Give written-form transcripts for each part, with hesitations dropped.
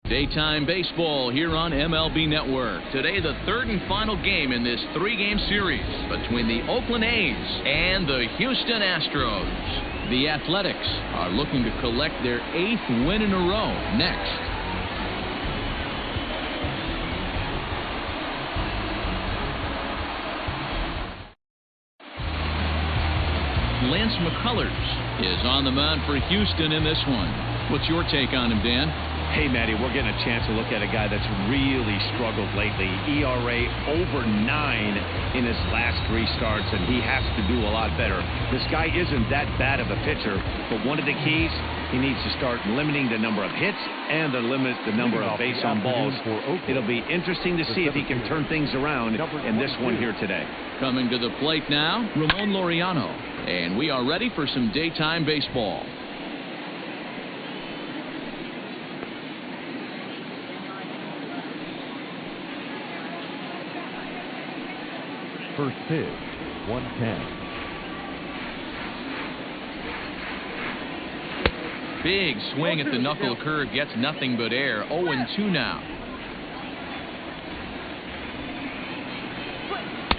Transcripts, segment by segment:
Daytime baseball here on MLB Network. Today, the third and final game in this three-game series between the Oakland A's and the Houston Astros. The Athletics are looking to collect their 8th win in a row next. Lance McCullers is on the mound for Houston in this one. What's your take on him, Dan? Hey, Matty, we're getting a chance to look at a guy that's really struggled lately. ERA over 9 in his last 3 starts, and he has to do a lot better. This guy isn't that bad of a pitcher, but one of the keys, he needs to start limiting the number of hits and to limit the number of base on balls. It'll be interesting to see if he can turn things around in this one here today. Coming to the plate now, Ramon Laureano, and we are ready for some daytime baseball. First pitch, 110. Big swing at the knuckle curve, gets nothing but air. 0-2 now.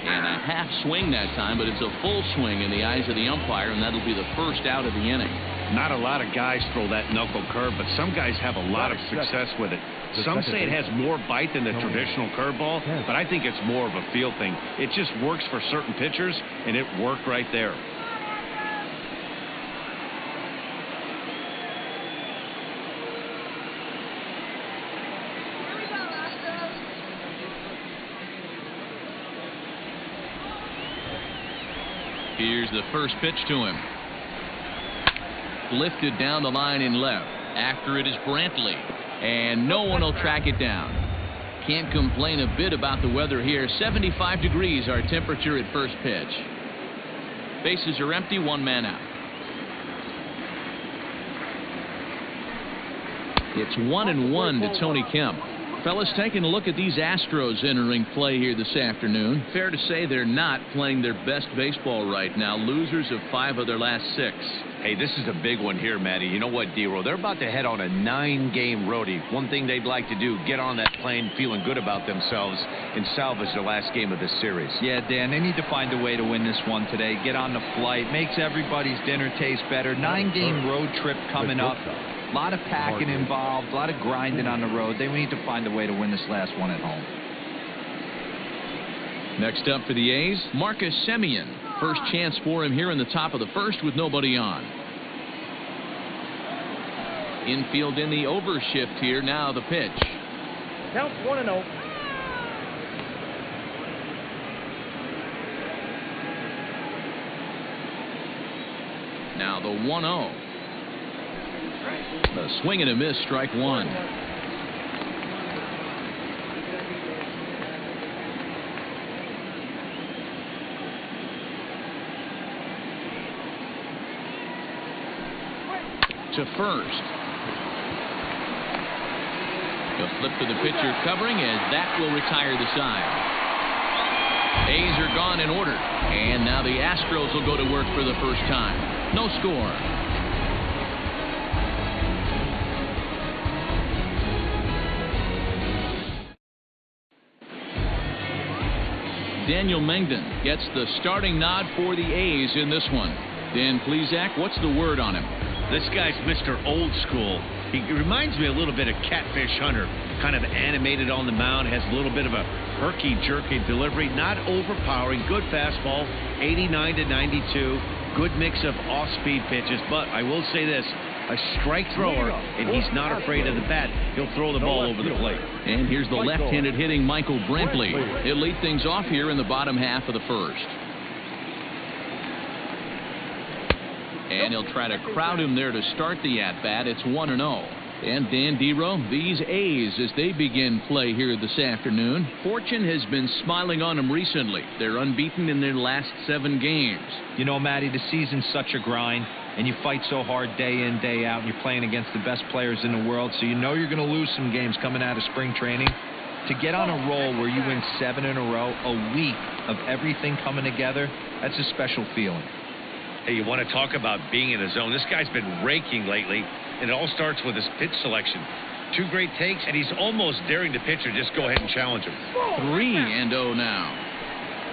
And a half swing that time, but it's a full swing in the eyes of the umpire, and that'll be the first out of the inning. Not a lot of guys throw that knuckle curve, but some guys have a lot of success with it. Some say it has more bite than the traditional curveball, but I think it's more of a feel thing. It just works for certain pitchers, and it worked right there. Here's the first pitch to him. Lifted down the line in left. After it is Brantley, and no one will track it down. Can't complain a bit about the weather here. 75 degrees our temperature at first pitch. Bases are empty, 1 man out. It's 1-1 to Tony Kemp. Fellas, taking a look at these Astros entering play here this afternoon. Fair to say they're not playing their best baseball right now. Losers of 5 of their last 6. Hey, this is a big one here, Matty. You know what, D-Row? They're about to head on a 9-game roadie. One thing they'd like to do, get on that plane feeling good about themselves and salvage the last game of this series. Yeah, Dan, they need to find a way to win this one today. Get on the flight. Makes everybody's dinner taste better. 9-game road trip coming up. A lot of packing involved, a lot of grinding on the road. They need to find a way to win this last one at home. Next up for the A's, Marcus Semien. First chance for him here in the top of the first with nobody on. Infield in the overshift here. Now the pitch. Counts 1-0. Now the 1-0. A swing and a miss, strike 1. To first. The flip to the pitcher covering, as that will retire the side. A's are gone in order, and now the Astros will go to work for the first time. No score. Daniel Mengden gets the starting nod for the A's in this one. Dan Plesac, what's the word on him? This guy's Mr. Old School. He reminds me a little bit of Catfish Hunter. Kind of animated on the mound, has a little bit of a herky-jerky delivery. Not overpowering, good fastball, 89 to 92. Good mix of off-speed pitches, but I will say this. A strike thrower, and he's not afraid of the bat. He'll throw the ball over the plate. And here's the left-handed hitting Michael Brantley. He'll lead things off here in the bottom half of the first. And he'll try to crowd him there to start the at-bat. It's 1-0. And Dan Dero, these A's, as they begin play here this afternoon, fortune has been smiling on them recently. They're unbeaten in their last 7 games. You know, Matty, the season's such a grind, and you fight so hard day in, day out, and you're playing against the best players in the world, so you know you're going to lose some games coming out of spring training. To get on a roll where you win 7 in a row, a week of everything coming together, that's a special feeling. Hey, you want to talk about being in the zone? This guy's been raking lately, and it all starts with his pitch selection. 2 great takes, and he's almost daring the pitcher just go ahead and challenge him. 3-0 now.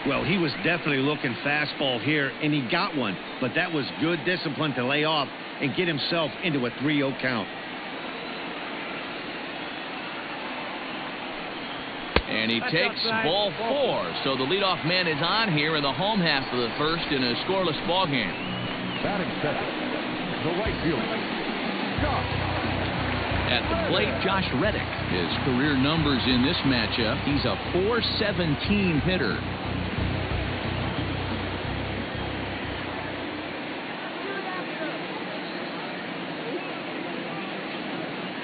Well, he was definitely looking fastball here, and he got one. But that was good discipline to lay off and get himself into a 3-0 count. And he takes ball 4. So the leadoff man is on here in the home half of the first in a scoreless ball game. Batting second, the right fielder, Josh. At the plate, Josh Reddick. His career numbers in this matchup, he's a .417 hitter.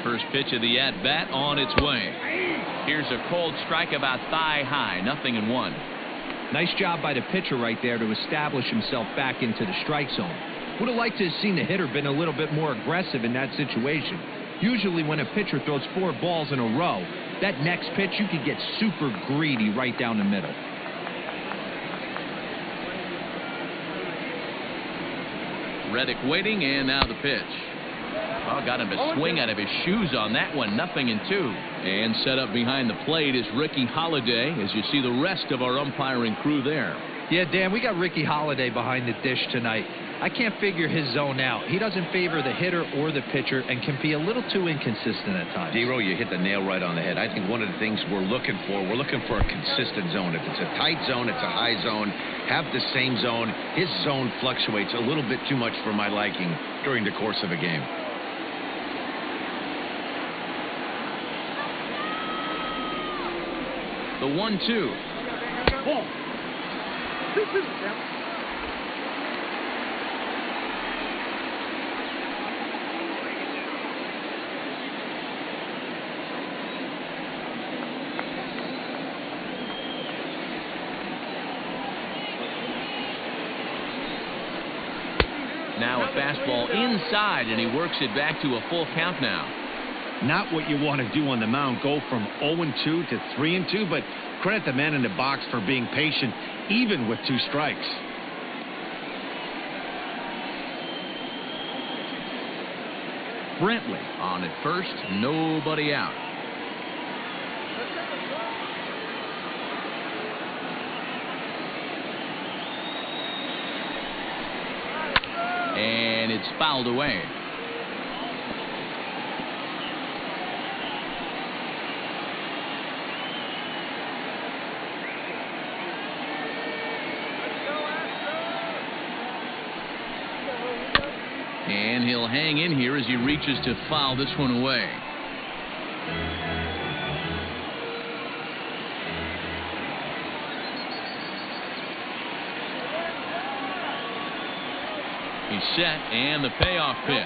First pitch of the at-bat on its way. Here's a cold strike about thigh high, 0-1. Nice job by the pitcher right there to establish himself back into the strike zone. Would have liked to have seen the hitter been a little bit more aggressive in that situation. Usually when a pitcher throws 4 balls in a row, that next pitch you could get super greedy right down the middle. Reddick waiting, and now the pitch. Well, got him to swing out of his shoes on that one, 0-2. And set up behind the plate is Ricky Holiday, as you see the rest of our umpiring crew there. Yeah, Dan, we got Ricky Holiday behind the dish tonight. I can't figure his zone out. He doesn't favor the hitter or the pitcher and can be a little too inconsistent at times. D-Row, you hit the nail right on the head. I think one of the things we're looking for a consistent zone. If it's a tight zone, it's a high zone. Have the same zone. His zone fluctuates a little bit too much for my liking during the course of a game. The 1-2. Now a fastball inside, and he works it back to a full count now. Not what you want to do on the mound, go from 0-2 to 3-2, but credit the man in the box for being patient, even with 2 strikes. Brentley on at first, nobody out. And it's fouled away. And he'll hang in here as he reaches to foul this one away. He's set, and the payoff pitch.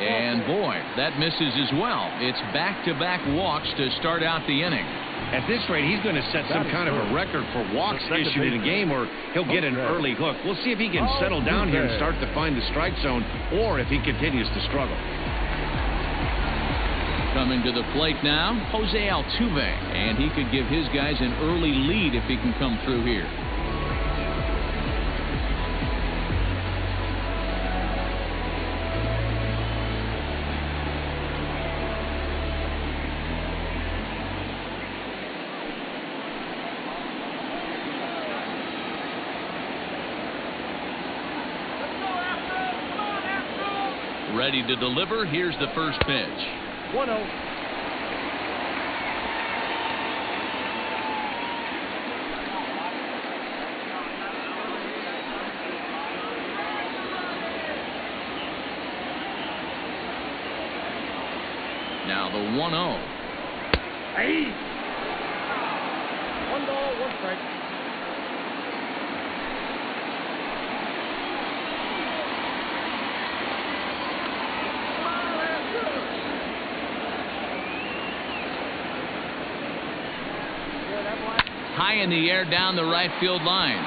And boy, that misses as well. It's back-to-back walks to start out the inning. At this rate, he's going to set some kind of a record for walks issued in a game, or he'll get an early hook. We'll see if he can settle down here and start to find the strike zone, or if he continues to struggle. Coming to the plate now, Jose Altuve, and he could give his guys an early lead if he can come through here. Ready to deliver. Here's the first pitch. 1-0. Now the 1-0. Hey. 1 ball, 1 strike. High in the air down the right field line.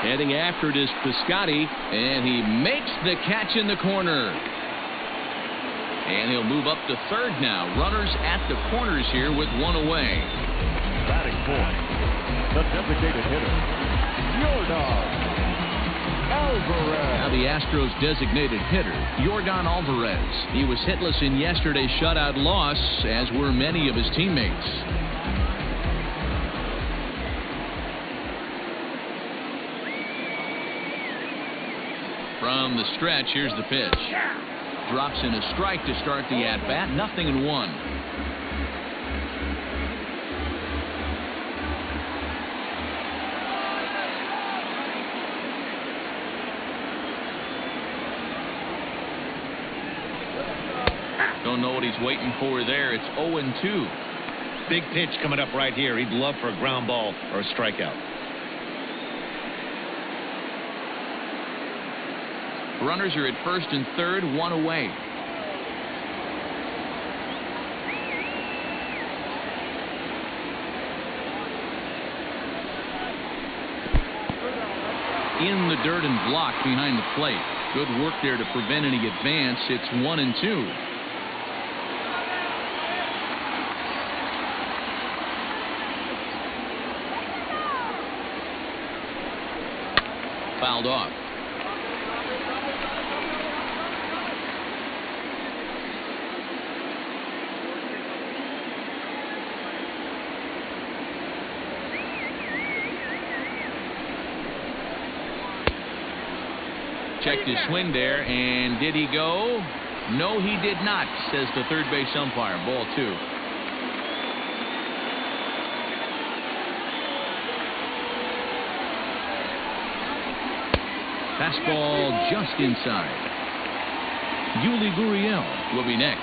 Heading after it is Piscotty, and he makes the catch in the corner. And he'll move up to third now. Runners at the corners here with 1 away. Batting point, the designated hitter, your dog. Now the Astros designated hitter, Yordan Alvarez. He was hitless in yesterday's shutout loss, as were many of his teammates. From the stretch, here's the pitch. Drops in a strike to start the at-bat. 0-1. Don't know what he's waiting for there. It's 0-2. Big pitch coming up right here. He'd love for a ground ball or a strikeout. Runners are at first and third, one away. In the dirt and blocked behind the plate. Good work there to prevent any advance. It's 1-2. Fouled off. Checked his swing there, and did he go? No, he did not, says the third base umpire. Ball 2. Fastball just inside. Yuli Gurriel will be next.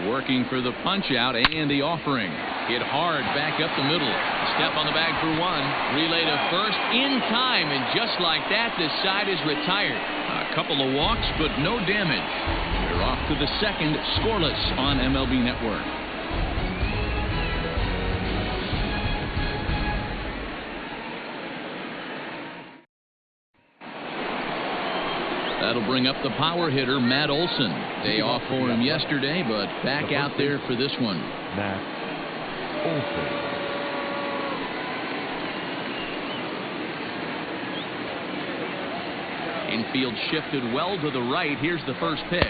Working for the punch out and the offering. Hit hard back up the middle. Step on the bag for one. Relay to first in time, and just like that, this side is retired. A couple of walks, but no damage. We're off to the second, scoreless on MLB Network. That'll bring up the power hitter, Matt Olson. Day off for him yesterday, but back out there for this one. Matt Olson. Infield shifted well to the right. Here's the first pitch.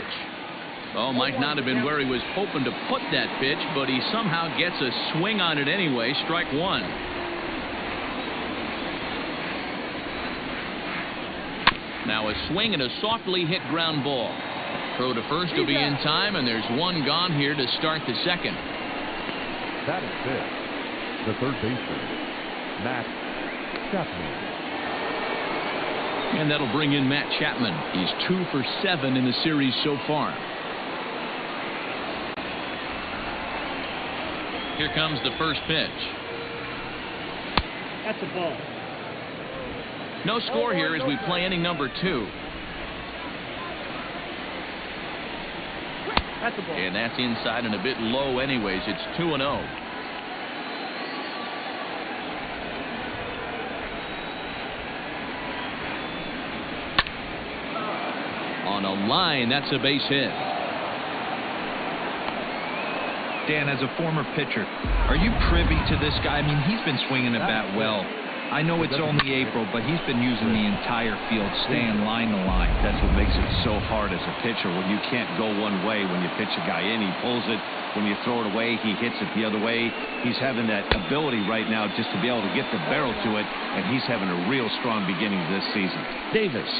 Oh, might not have been where he was hoping to put that pitch, but he somehow gets a swing on it anyway. Strike one. Now a swing and a softly hit ground ball. Throw to first will be in time, and there's one gone here to start the second. That is it. The third baseman, Matt Chapman. And that'll bring in Matt Chapman. He's 2 for 7 in the series so far. Here comes the first pitch. That's a ball. No score here as we play inning number 2. That's a ball. And that's inside and a bit low anyways. It's 2-0. On a line, that's a base hit. Dan, as a former pitcher, are you privy to this guy? I mean, he's been swinging the bat well. I know it's only April, but he's been using the entire field, staying line to line. That's what makes it so hard as a pitcher, when you can't go one way. When you pitch a guy in, he pulls it. When you throw it away, he hits it the other way. He's having that ability right now just to be able to get the barrel to it, and he's having a real strong beginning this season. Davis,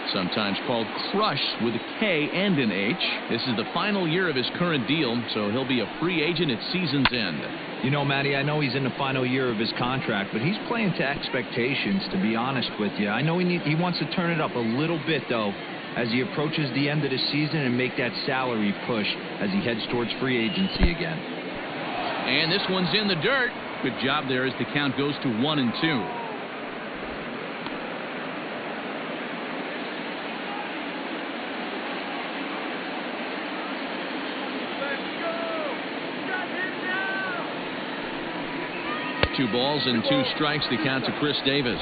sometimes called Crush with a K and an H. This is the final year of his current deal, so he'll be a free agent at season's end. You know, Matty, I know he's in the final year of his contract, but he's playing to expectations, to be honest with you. I know he wants to turn it up a little bit, though, as he approaches the end of the season and make that salary push as he heads towards free agency again. And this one's in the dirt. Good job there as the count goes to 1-2. Two balls and 2 strikes, the count to Chris Davis.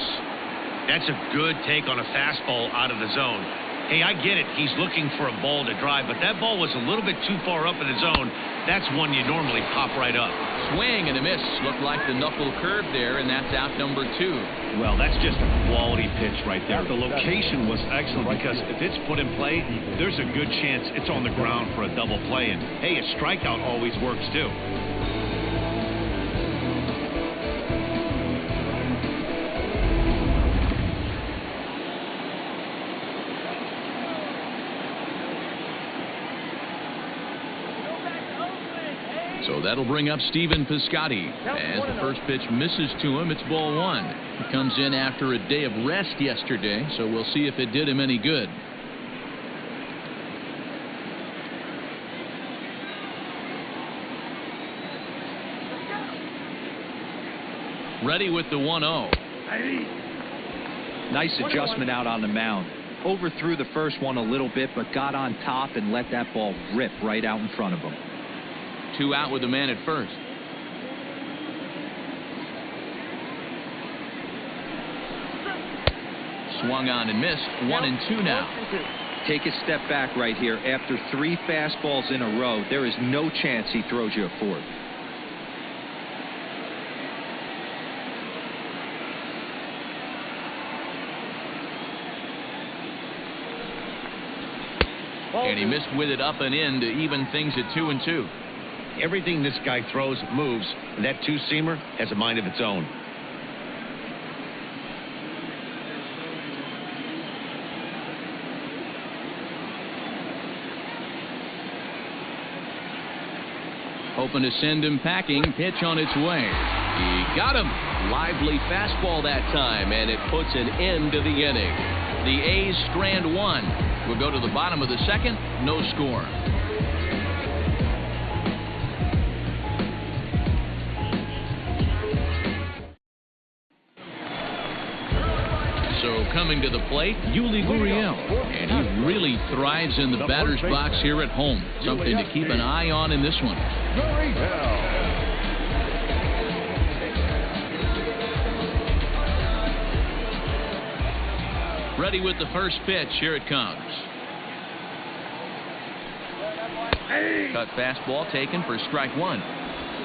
That's a good take on a fastball out of the zone. Hey, I get it. He's looking for a ball to drive, but that ball was a little bit too far up in his zone. That's one you normally pop right up. Swing and a miss. Looked like the knuckle curve there, and that's out number 2. Well, that's just a quality pitch right there. The location was excellent because if it's put in play, there's a good chance it's on the ground for a double play. And, hey, a strikeout always works, too. So that'll bring up Stephen Piscotty. As the first pitch misses to him, it's ball 1. He comes in after a day of rest yesterday, so we'll see if it did him any good. Ready with the 1-0. Nice adjustment out on the mound. Overthrew the first one a little bit, but got on top and let that ball rip right out in front of him. 2 out with the man at first. Swung on and missed. 1-2 now. Take a step back right here. After 3 fastballs in a row, there is no chance he throws you a 4th. And he missed with it up and in to even things at 2-2. Everything this guy throws moves, and that two-seamer has a mind of its own. Hoping to send him packing. Pitch on its way. He got him. Lively fastball that time, and it puts an end to the inning. The A's strand 1. We'll go to the bottom of the second. No score. So coming to the plate, Yuli Gurriel. And he really thrives in the batter's box here at home. Something to keep an eye on in this one. Ready with the first pitch. Here it comes. Cut fastball taken for strike 1.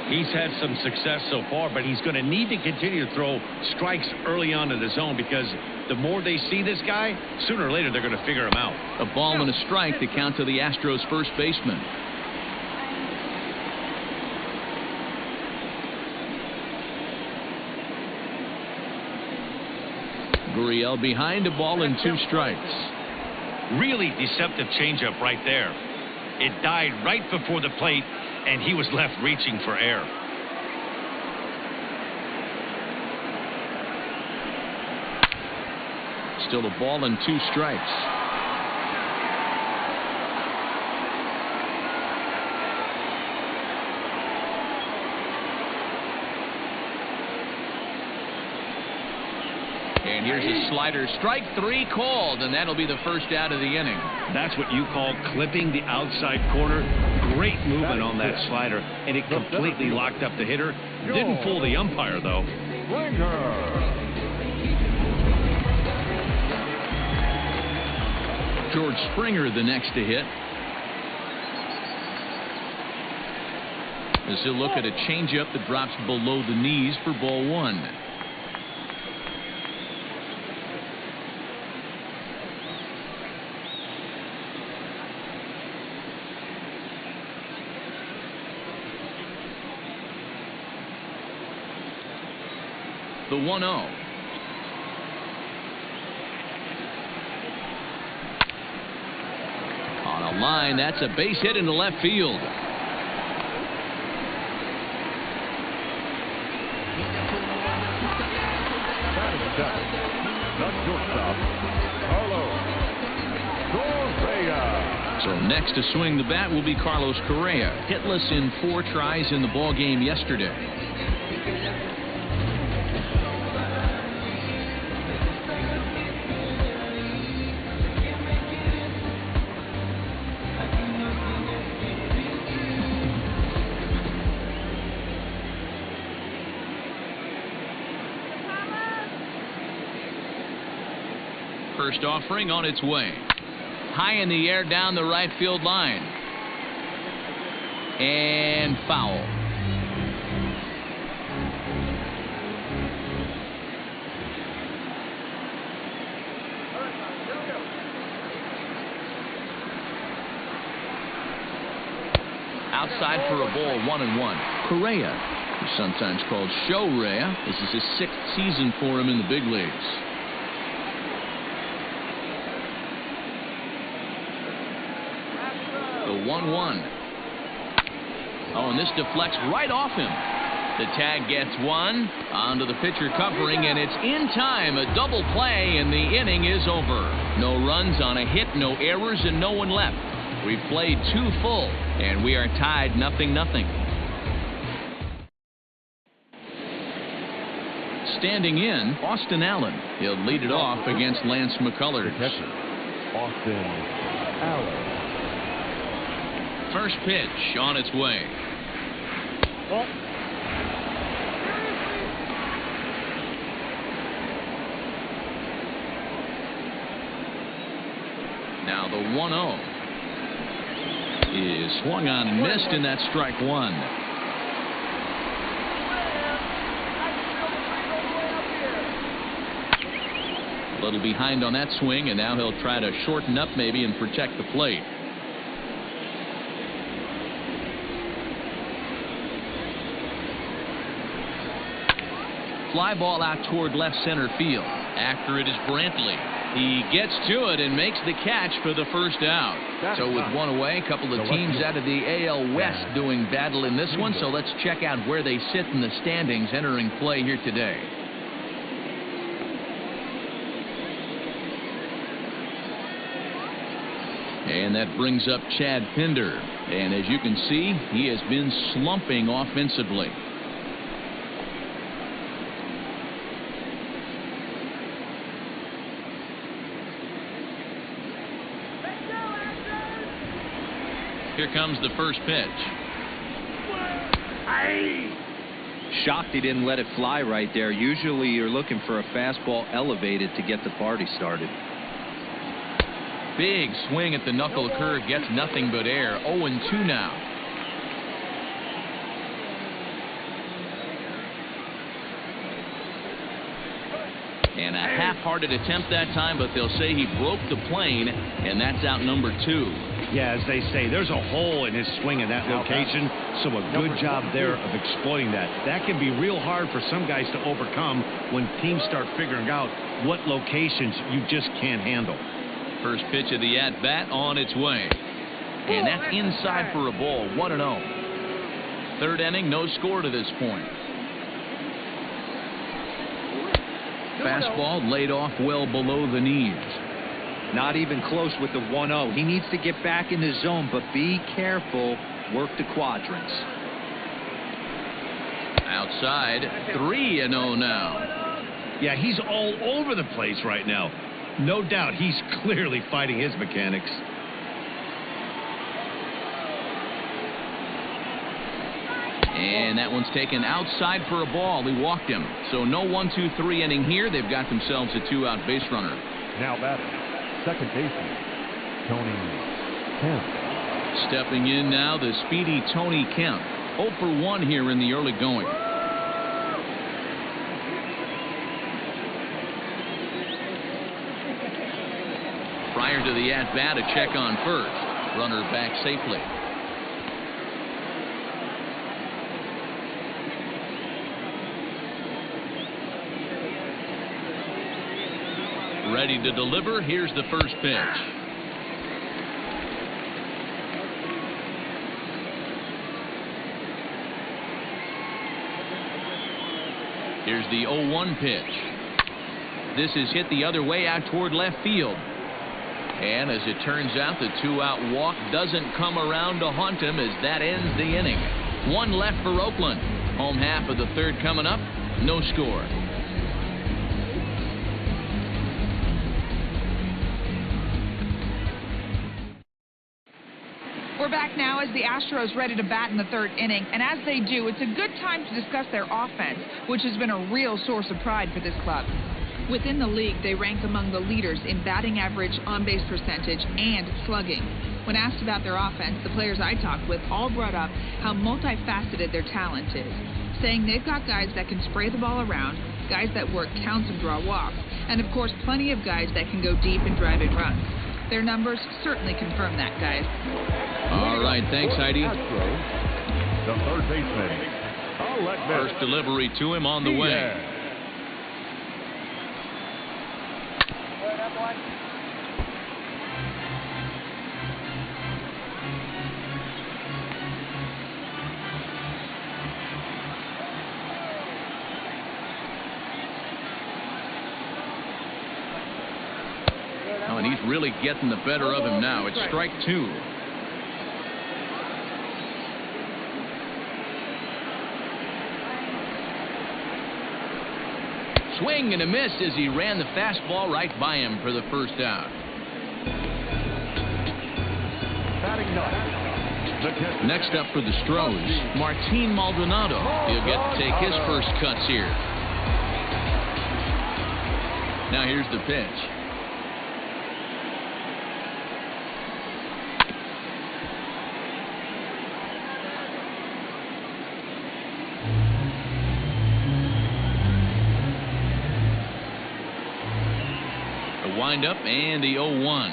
He's had some success so far, but he's going to need to continue to throw strikes early on in the zone because the more they see this guy, sooner or later they're going to figure him out. A ball and a strike to count to the Astros first baseman. Gurriel behind, a ball and 2 strikes. Really deceptive changeup right there. It died right before the plate, and he was left reaching for air. Still a ball and 2 strikes. And here's a slider. Strike 3 called, and that'll be the first out of the inning. That's what you call clipping the outside corner. Great movement on that slider, and it completely locked up the hitter. Didn't fool the umpire, though. George Springer the next to hit. As he'll look at a changeup that drops below the knees for ball 1. The 1-0. On a line, that's a base hit into left field. So next to swing the bat will be Carlos Correa, hitless in 4 tries in the ball game yesterday. First offering on its way. high in the air down the right field line. And foul. Outside for a ball, 1-1. Correa, who's sometimes called Show Rea. This is his 6th season for him in the big leagues. The 1-1. Oh, and this deflects right off him. The tag gets one onto the pitcher covering, and it's in time. A double play, and the inning is over. No runs on a hit, no errors, and no one left. We've played 2 full, and we are tied 0-0. Standing in, Austin Allen. He'll lead it off against Lance McCullers. Austin Allen. First pitch on its way. Now the 1-0 is swung on and missed, and that's strike one. A little behind on that swing, and now he'll try to shorten up maybe and protect the plate. Fly ball out toward left center field. After it is Brantley. He gets to it and makes the catch for the first out. So with one away, a couple of teams out of the AL West doing battle in this one. So let's check out where they sit in the standings entering play here today. And that brings up Chad Pinder. And as you can see, he has been slumping offensively. Here comes the first pitch. Shocked he didn't let it fly right there. Usually you're looking for a fastball elevated to get the party started. Big swing at the knuckle curve, gets nothing but air. 0-2 now. And a half-hearted attempt that time, but they'll say he broke the plane, and that's out number 2. Yeah, as they say, there's a hole in his swing in that location, so a good job there of exploiting that. That can be real hard for some guys to overcome when teams start figuring out what locations you just can't handle. First pitch of the at-bat on its way. And that's inside for a ball, 1-0. Third inning, no score to this point. Fastball laid off well below the knees. Not even close with the 1-0. He needs to get back in the zone, but be careful. Work the quadrants. Outside, 3-0 now. Yeah, he's all over the place right now. No doubt he's clearly fighting his mechanics. And that one's taken outside for a ball. He walked him. So no 1-2-3 inning here. They've got themselves a 2-out base runner. Now batting, second baseman, Tony Kemp. Stepping in now, the speedy Tony Kemp. 0 for 1 here in the early going. Prior to the at-bat, a check on first. Runner back safely. Ready to deliver. Here's the first pitch. Here's the 0-1 pitch. This is hit the other way out toward left field. And as it turns out, the 2-out walk doesn't come around to haunt him as that ends the inning. One left for Oakland. Home half of the third coming up. No score. We're back now as the Astros ready to bat in the third inning, and as they do, it's a good time to discuss their offense, which has been a real source of pride for this club. Within the league, they rank among the leaders in batting average, on-base percentage, and slugging. When asked about their offense, the players I talked with all brought up how multifaceted their talent is, saying they've got guys that can spray the ball around, guys that work counts and draw walks, and of course plenty of guys that can go deep and drive in runs. Their numbers certainly confirm that, guys. All right, thanks, Heidi. Astros, the third baseman. First delivery to him on the way. Oh, and he's really getting the better of him now. It's strike 2. Swing and a miss as he ran the fastball right by him for the first out. Next up for the Astros, Martin Maldonado. He'll get to take his first cuts here. Now here's the pitch. Wind up and the 0-1.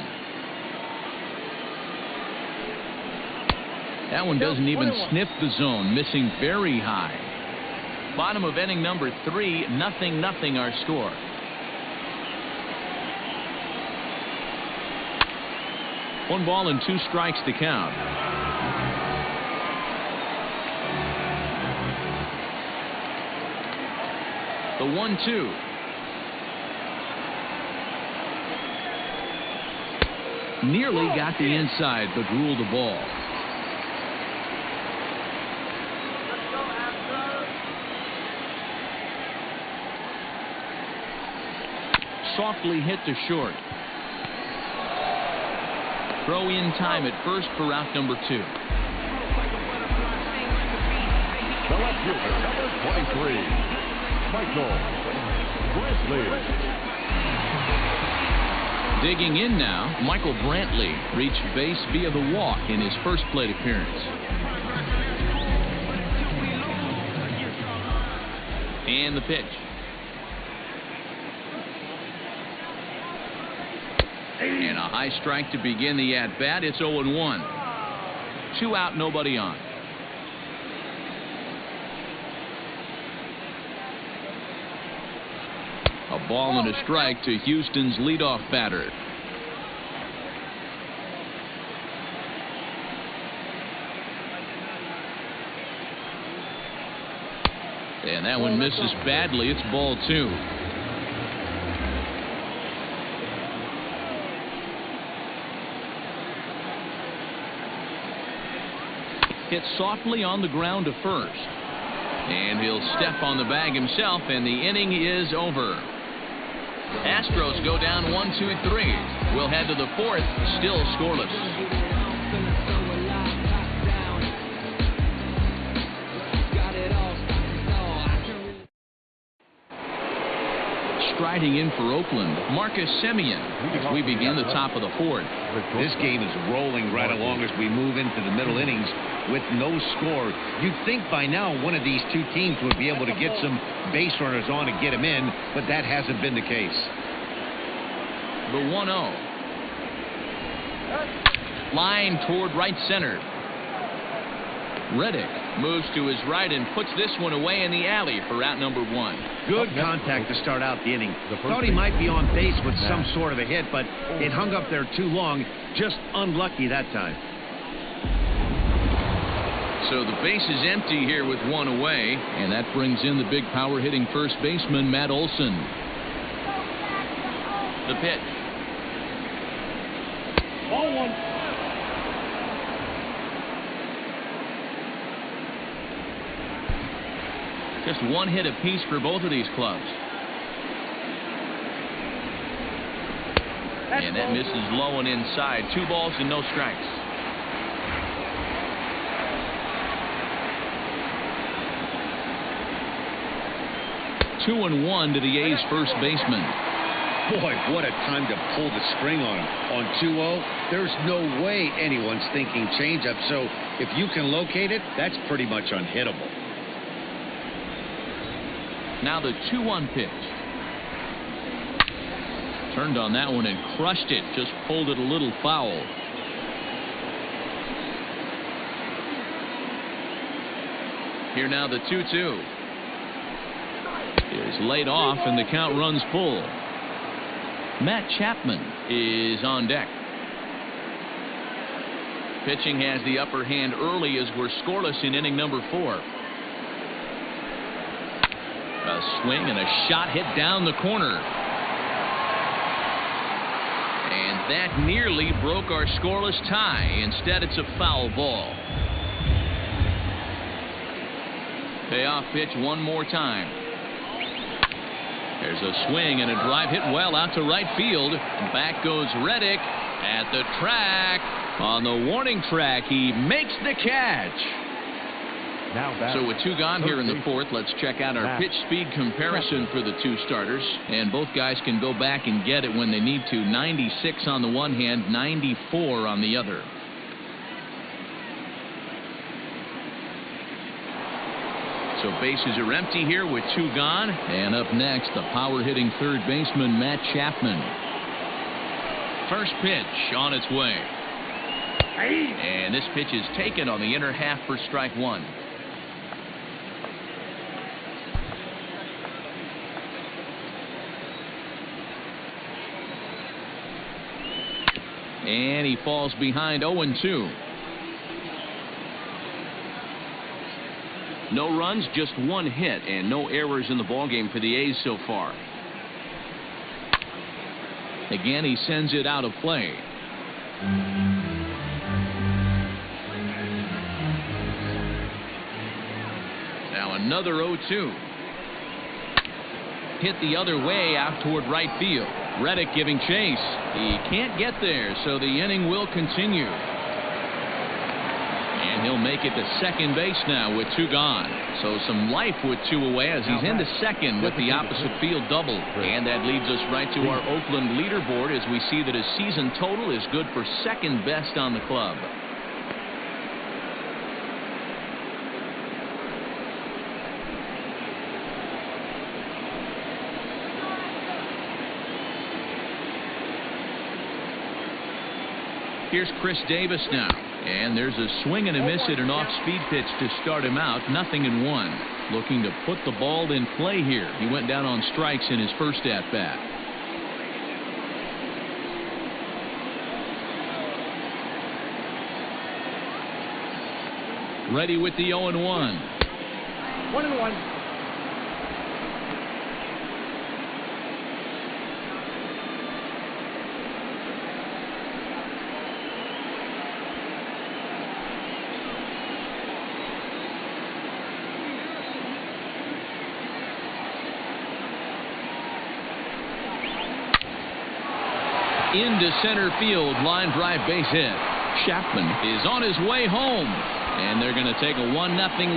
That one doesn't even sniff the zone, missing very high. Bottom of inning number 3, 0-0 our score. One ball and 2 strikes to count. The 1-2. Nearly got the inside, but ruled the ball. Softly hit to short. Throw in time at first for out number 2. The left fielder, number 23, Michael Brantley. Digging in now, Michael Brantley reached base via the walk in his first plate appearance. And the pitch. And a high strike to begin the at-bat. It's 0-1. 2 out, nobody on. A ball and a strike to Houston's leadoff batter. And that one misses badly. It's ball 2. Hit softly on the ground to first. And he'll step on the bag himself, and the inning is over. Astros go down 1-2-3. We'll head to the 4th, still scoreless. Striding in for Oakland, Marcus Semien, as we begin the top of the 4th. This game is rolling right along as we move into the middle innings with no score. You'd think by now one of these two teams would be able to get some base runners on and get them in, but that hasn't been the case. The 1-0. Line toward right center. Reddick moves to his right and puts this one away in the alley for out number 1. Good contact to start out the inning. Thought he might be on base with some sort of a hit, but it hung up there too long. Just unlucky that time. So the base is empty here with 1 away, and that brings in the big power hitting first baseman Matt Olson. The pitch. 0-1. Just 1 hit apiece for both of these clubs. And that misses low and inside. 2 balls and no strikes. 2-1 to the A's first baseman. Boy, what a time to pull the string on him. On 2-0, there's no way anyone's thinking changeup. So if you can locate it, that's pretty much unhittable. Now the 2-1 pitch. Turned on that one and crushed it. Just pulled it a little foul. Here now the 2-2. Is laid off and the count runs full. Matt Chapman is on deck. Pitching has the upper hand early as we're scoreless in inning number 4. A swing and a shot hit down the corner. And that nearly broke our scoreless tie. Instead, it's a foul ball. Payoff pitch one more time. There's a swing and a drive hit well out to right field. Back goes Reddick at the track. On the warning track, he makes the catch. So with 2 gone here in the 4th, let's check out our pitch speed comparison for the 2 starters. And both guys can go back and get it when they need to. 96 on the one hand, 94 on the other. So bases are empty here with 2 gone. And up next, the power-hitting third baseman, Matt Chapman. First pitch on its way. And this pitch is taken on the inner half for strike 1. And he falls behind 0-2. No runs, just 1 hit, and no errors in the ballgame for the A's so far. Again, he sends it out of play. Now another 0-2. Hit the other way out toward right field. Reddick giving chase. He can't get there, so the inning will continue. And he'll make it to second base now with 2 gone. So some life with 2 away as he's into second with the opposite field double. And that leads us right to our Oakland leaderboard as we see that his season total is good for second best on the club. Here's Chris Davis now. And there's a swing and a miss at an off-speed pitch to start him out. 0-1. Looking to put the ball in play here. He went down on strikes in his first at-bat. Ready with the 0-1. 1-1. Into center field, line drive base hit. Chapman is on his way home. And they're going to take a 1-0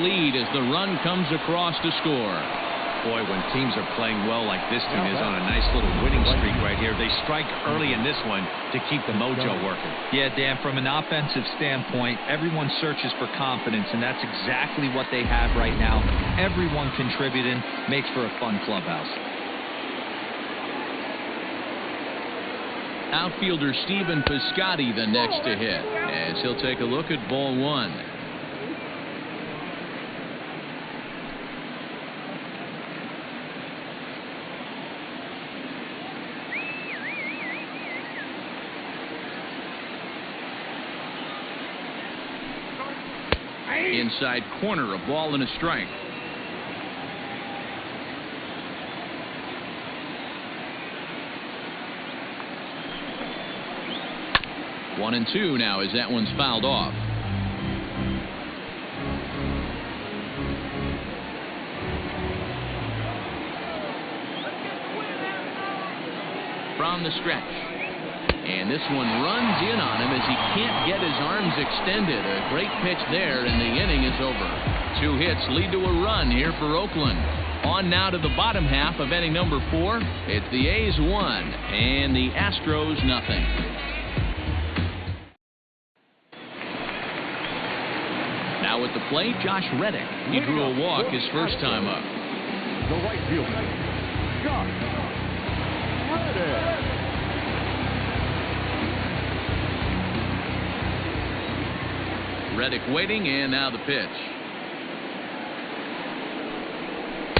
lead as the run comes across to score. Boy, when teams are playing well like this team is on a nice little winning streak right here, they strike early in this one to keep the mojo working. Yeah, Dan, from an offensive standpoint, everyone searches for confidence, and that's exactly what they have right now. Everyone contributing makes for a fun clubhouse. Outfielder Stephen Piscotty the next to hit as he'll take a look at ball 1. Inside corner, a ball and a strike. One and 2 now as that one's fouled off. From the stretch. And this one runs in on him as he can't get his arms extended. A great pitch there, and the inning is over. 2 hits lead to a run here for Oakland. On now to the bottom half of inning number 4. It's the A's 1 and the Astros nothing. Now at the plate, Josh Reddick. He drew a walk his first time up. The right fielder, Josh Reddick. Reddick waiting, and now the pitch.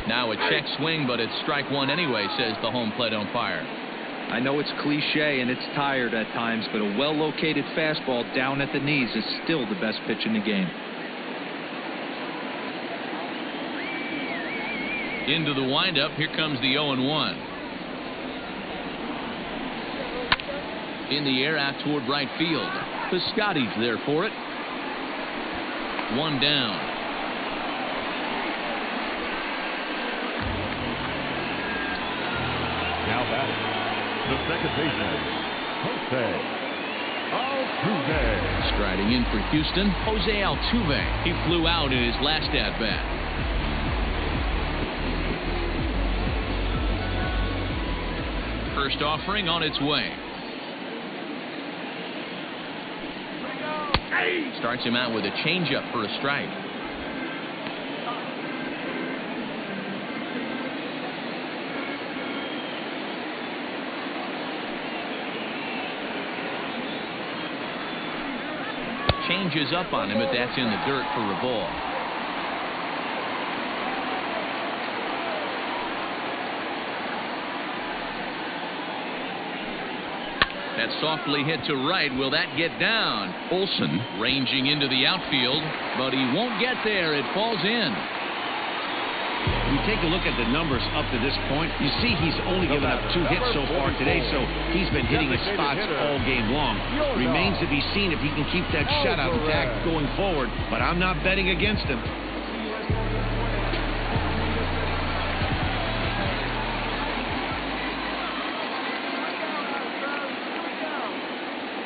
Now a check swing, but it's strike one anyway, says the home plate umpire. I know it's cliche and it's tired at times, but a well-located fastball down at the knees is still the best pitch in the game. Into the windup, here comes the 0-1. In the air out toward right field. Piscotty's there for it. One down. Now batting, the second baseman, Jose Altuve. Striding in for Houston, Jose Altuve. He flew out in his last at-bat. First offering on its way. Starts him out with a changeup for a strike. Changes up on him, but that's in the dirt for a ball. That's softly hit to right. Will that get down? Olsen ranging into the outfield, but he won't get there. It falls in. You take a look at the numbers up to this point, you see he's only given up 2 hits so far today, so he's been hitting his spots all game long. Remains to be seen if he can keep that shutout attack going forward, but I'm not betting against him.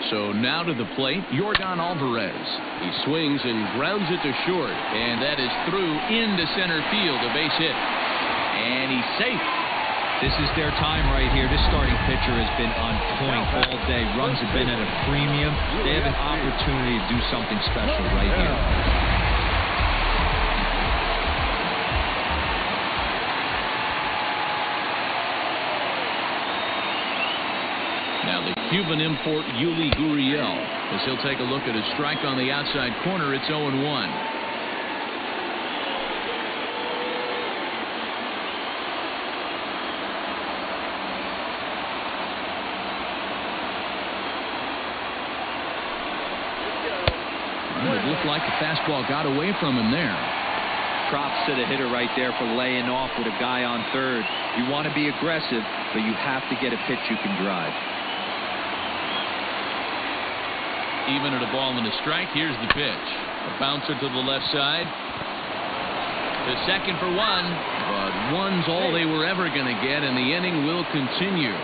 So now to the plate, Yordan Alvarez. He swings and grounds it to short, and that is through into center field, a base hit. And he's safe. This is their time right here. This starting pitcher has been on point all day. Runs have been at a premium. They have an opportunity to do something special right here. Now the Cuban import Yuli Gurriel, as he'll take a look at a strike on the outside corner. It's 0-1. Well, it looked like the fastball got away from him there. Props to the hitter right there for laying off with a guy on third. You want to be aggressive, but you have to get a pitch you can drive. Even at a ball and a strike, here's the pitch. A bouncer to the left side. The second for one, but one's all they were ever going to get, and the inning will continue.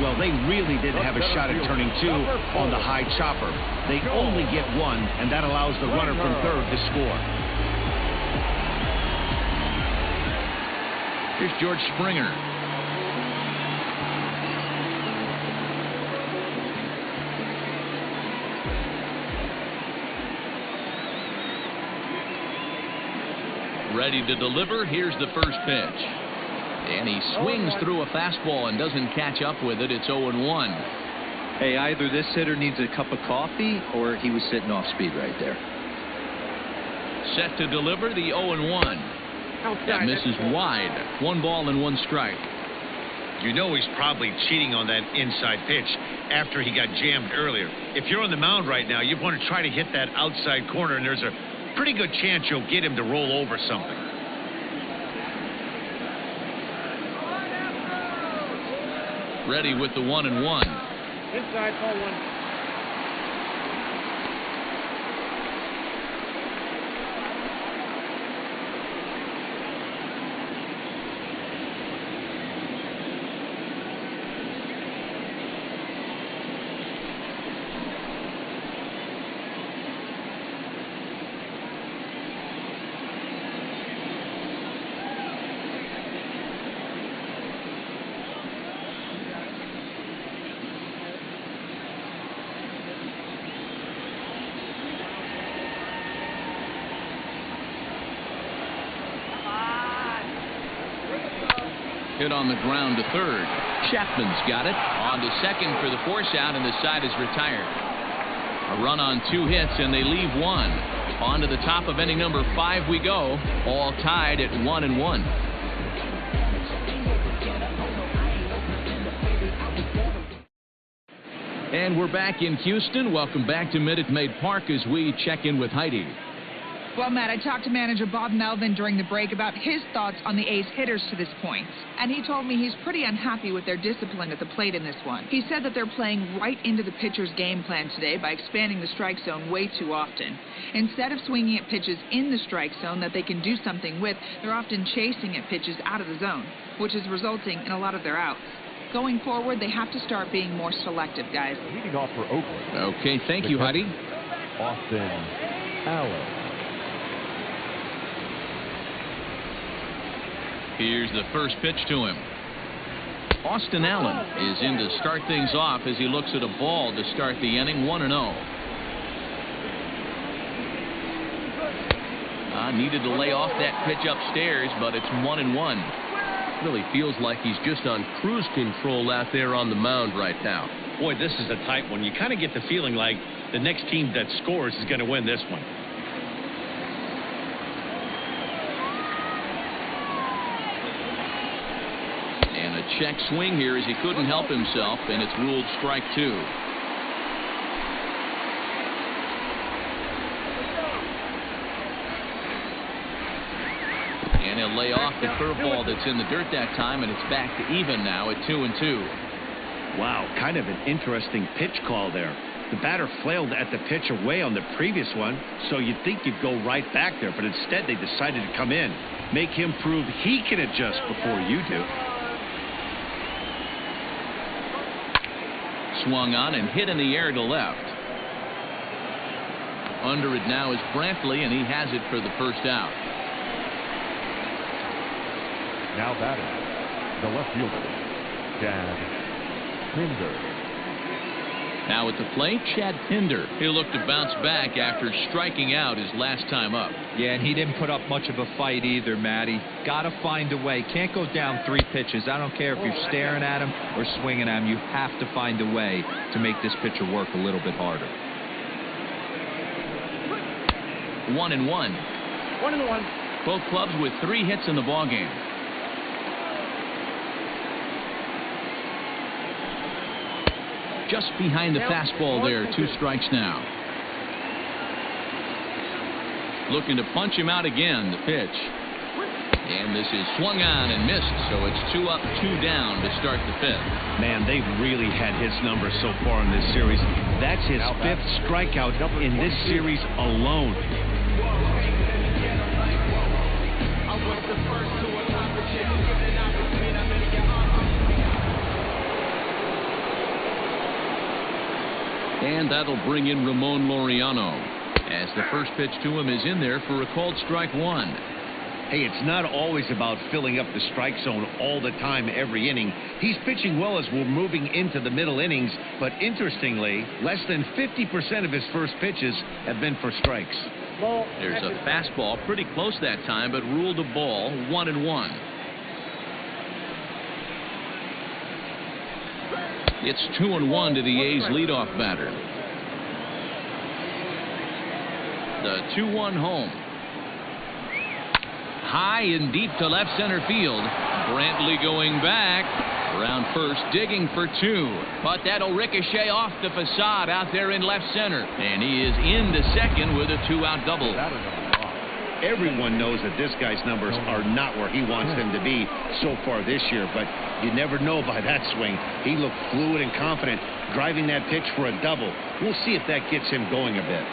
Well, they really didn't have a shot at turning 2 on the high chopper. They only get 1, and that allows the runner from third to score. Here's George Springer. Ready to deliver. Here's the first pitch. And he swings through a fastball and doesn't catch up with it. It's 0-1. Hey, either this hitter needs a cup of coffee or he was sitting off speed right there. Set to deliver the 0-1. That misses wide. 1 ball and 1 strike. You know he's probably cheating on that inside pitch after he got jammed earlier. If you're on the mound right now, you want to try to hit that outside corner, and there's a pretty good chance you'll get him to roll over something. Ready with the 1-1. Inside, ball 1. Hit on the ground to third. Chapman's got it. On to second for the force out, and the side is retired. A run on 2 hits, and they leave 1. On to the top of inning number 5 we go. All tied at 1-1. And we're back in Houston. Welcome back to Minute Maid Park as we check in with Heidi. Well, Matt, I talked to manager Bob Melvin during the break about his thoughts on the A's hitters to this point. And he told me he's pretty unhappy with their discipline at the plate in this one. He said that they're playing right into the pitcher's game plan today by expanding the strike zone way too often. Instead of swinging at pitches in the strike zone that they can do something with, they're often chasing at pitches out of the zone, which is resulting in a lot of their outs. Going forward, they have to start being more selective, guys. Leading off for Oakland. Okay, thank you, Heidi. Austin Allen. Here's the first pitch to him. Austin Allen is in to start things off as he looks at a ball to start the inning. 1-0. Needed to lay off that pitch upstairs, but it's 1-1. Really feels like he's just on cruise control out there on the mound right now. Boy, this is a tight one. You kind of get the feeling like the next team that scores is going to win this one. And a check swing here as he couldn't help himself, and it's ruled strike 2. And he'll lay off the curveball that's in the dirt that time, and it's back to even now at 2-2. Wow, kind of an interesting pitch call there. The batter flailed at the pitch away on the previous one, so you'd think you'd go right back there, but instead they decided to come in, make him prove he can adjust before you do. Swung on and hit in the air to left. Under it now is Brantley, and he has it for the first out. Now batting, the left fielder, Chad Pinder. Now at the plate, Chad Pinder. He'll look to bounce back after striking out his last time up. Yeah, and he didn't put up much of a fight either, Matty. Got to find a way. Can't go down 3 pitches. I don't care if you're staring at him or swinging at him. You have to find a way to make this pitcher work a little bit harder. 1-1. 1-1. Both clubs with 3 hits in the ballgame. Just behind the fastball there. 2 strikes now. Looking to punch him out again. The pitch. And this is swung on and missed. So it's 2 up, 2 down to start the 5th. Man, they've really had his number so far in this series. That's his 5th strikeout in this series alone. And that'll bring in Ramon Laureano as the first pitch to him is in there for a called strike 1. Hey, it's not always about filling up the strike zone all the time every inning. He's pitching well as we're moving into the middle innings, but interestingly, less than 50% of his first pitches have been for strikes. There's a fastball pretty close that time, but ruled a ball. 1-1. It's 2-1 to the A's leadoff batter. The 2-1 home. High and deep to left center field. Brantley going back. Around first, digging for 2. But that'll ricochet off the facade out there in left center. And he is into second with a 2-out double. Everyone knows that this guy's numbers are not where he wants them to be so far this year, but you never know by that swing. He looked fluid and confident, driving that pitch for a double. We'll see if that gets him going a bit.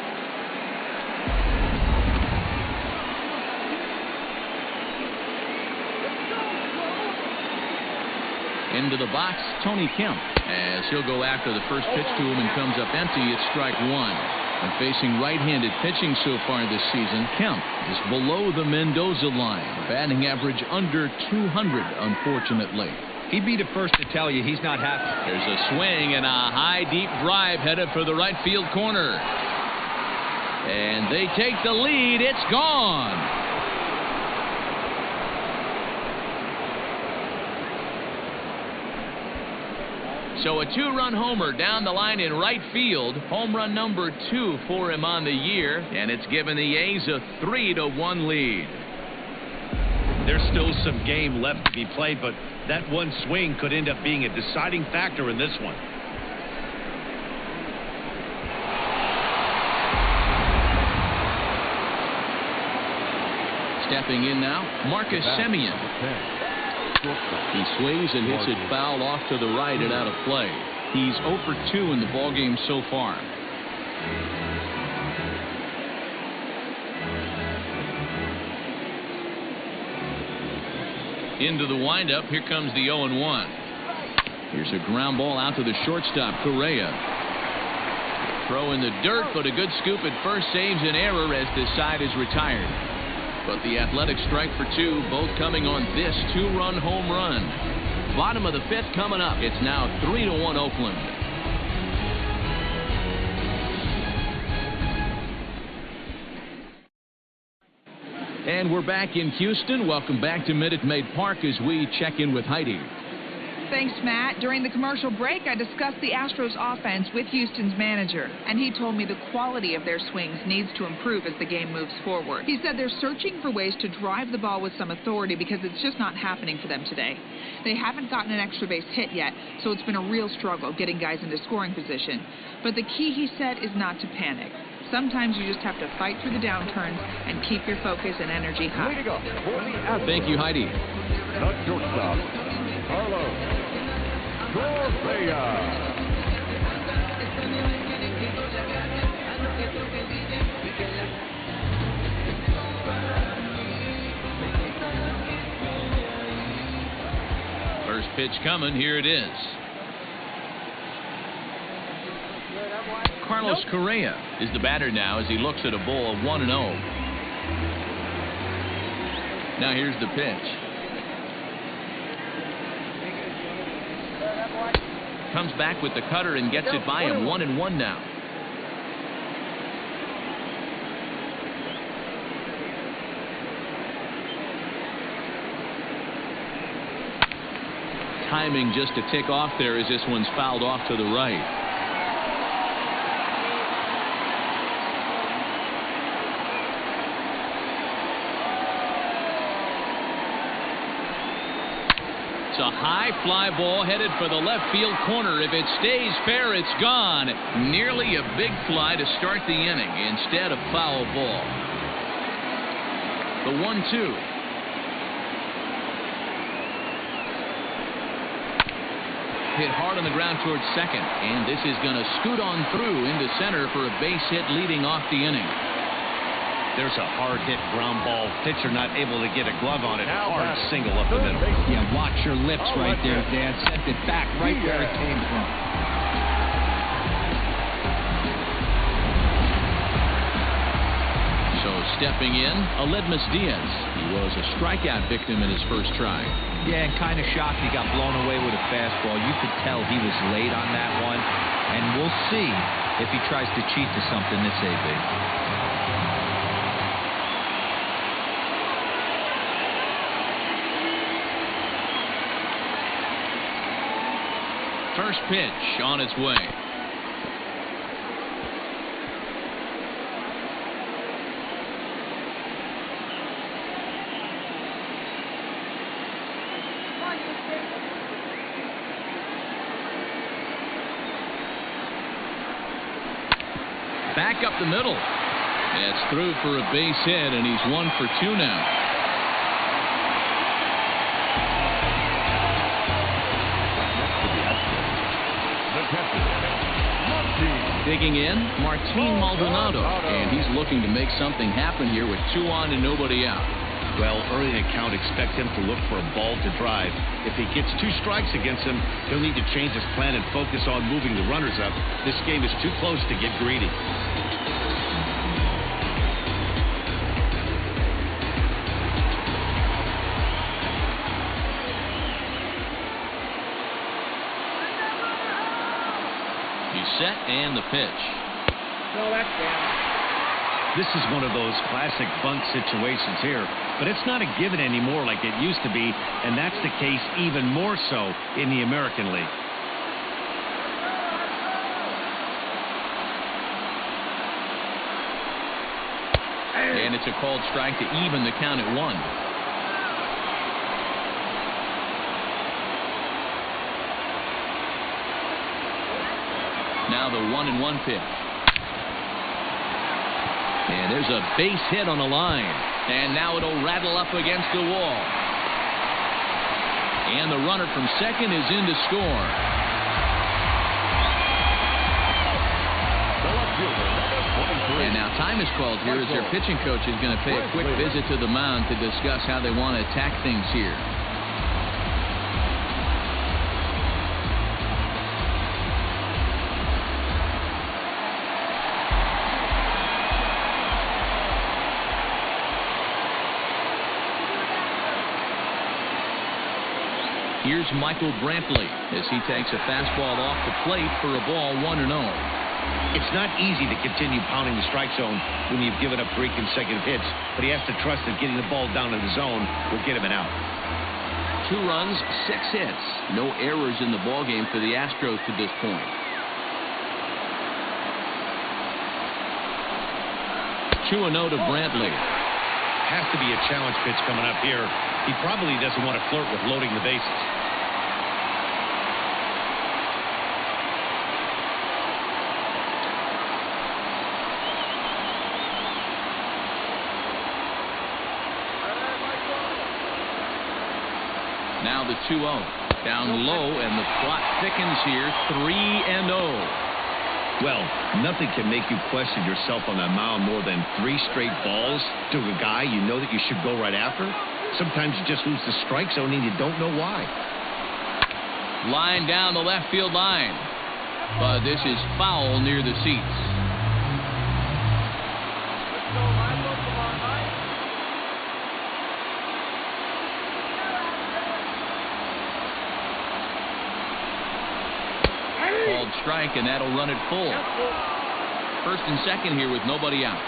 Into the box, Tony Kemp, as he'll go after the first pitch to him and comes up empty. It's strike 1. And facing right-handed pitching so far this season, Kemp is below the Mendoza line. Batting average under 200, unfortunately. He'd be the first to tell you he's not happy. There's a swing and a high, deep drive headed for the right field corner. And they take the lead. It's gone. So a 2-run homer down the line in right field. Home run number 2 for him on the year, and it's given the A's a 3-1 lead. There's still some game left to be played, but that one swing could end up being a deciding factor in this one. Stepping in now, Marcus Semien. He swings and hits it foul off to the right and out of play. He's 0 for 2 in the ballgame so far. Into the windup, here comes the 0-1. Here's a ground ball out to the shortstop, Correa. Throw in the dirt, but a good scoop at first saves an error as this side is retired. But the Athletics strike for 2, both coming on this 2-run home run. Bottom of the 5th coming up. It's now 3-1 Oakland. And we're back in Houston. Welcome back to Minute Maid Park as we check in with Heidi. Thanks, Matt. During the commercial break, I discussed the Astros offense with Houston's manager, and he told me the quality of their swings needs to improve as the game moves forward. He said they're searching for ways to drive the ball with some authority because it's just not happening for them today. They haven't gotten an extra base hit yet, so it's been a real struggle getting guys into scoring position. But the key, he said, is not to panic. Sometimes you just have to fight through the downturns and keep your focus and energy high. Thank you, Heidi. The shortstop, Carlos Correa. First pitch coming. Here it is. Carlos Correa is the batter now as he looks at a ball of 1-0. Now here's the pitch. Comes back with the cutter and gets it by him. 1-1 now. Timing just to tick off there as this one's fouled off to the right. It's a high fly ball headed for the left field corner. If it stays fair, it's gone. Nearly a big fly to start the inning instead of foul ball. The 1-2. Hit hard on the ground towards second, and this is going to scoot on through into center for a base hit leading off the inning. There's a hard-hit ground ball. Pitcher not able to get a glove on it. Hard single up the middle. Yeah, watch your lips right there, Dan. Sent it back right where it came from. So stepping in, Aledmus Diaz. He was a strikeout victim in his first try. Yeah, and kind of shocked he got blown away with a fastball. You could tell he was late on that one. And we'll see if he tries to cheat to something this AB. First pitch on its way. Back up the middle. It's through for a base hit, and he's 1 for 2 now. Digging in, Martin Maldonado, and he's looking to make something happen here with 2 on and nobody out. Well, early in the count, expect him to look for a ball to drive. If he gets 2 strikes against him, he'll need to change his plan and focus on moving the runners up. This game is too close to get greedy. Set and the pitch. No, that's down. This is one of those classic bunt situations here, but it's not a given anymore like it used to be, and that's the case even more so in the American League. And it's a called strike to even the count at 1. Now the 1-1 pitch. And there's a base hit on the line. And now it'll rattle up against the wall. And the runner from second is in to score. And now time is called here as their pitching coach is going to pay a quick visit to the mound to discuss how they want to attack things here. Here's Michael Brantley as he takes a fastball off the plate for a ball 1-0. It's not easy to continue pounding the strike zone when you've given up 3 consecutive hits, but he has to trust that getting the ball down in the zone will get him an out. 2 runs, 6 hits. No errors in the ballgame for the Astros to this point. 2-0 to Brantley. Has to be a challenge pitch coming up here. He probably doesn't want to flirt with loading the bases. Now the 2-0. Down low, and the plot thickens here. 3-0. Well, nothing can make you question yourself on that mound more than 3 straight balls to a guy you know that you should go right after. Sometimes you just lose the strike zone and you don't know why. Line down the left field line. But this is foul near the seats. Called strike, and that'll run it full. First and second here with nobody out.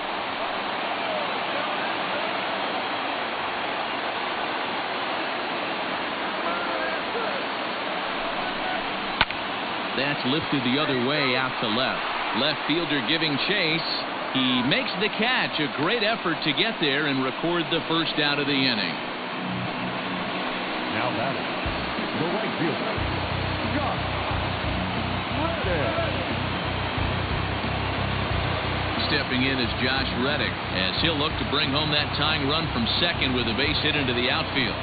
That's lifted the other way out to left. Left fielder giving chase. He makes the catch. A great effort to get there and record the first out of the inning. Now batting, the right fielder, Stepping in is Josh Reddick as he'll look to bring home that tying run from second with a base hit into the outfield.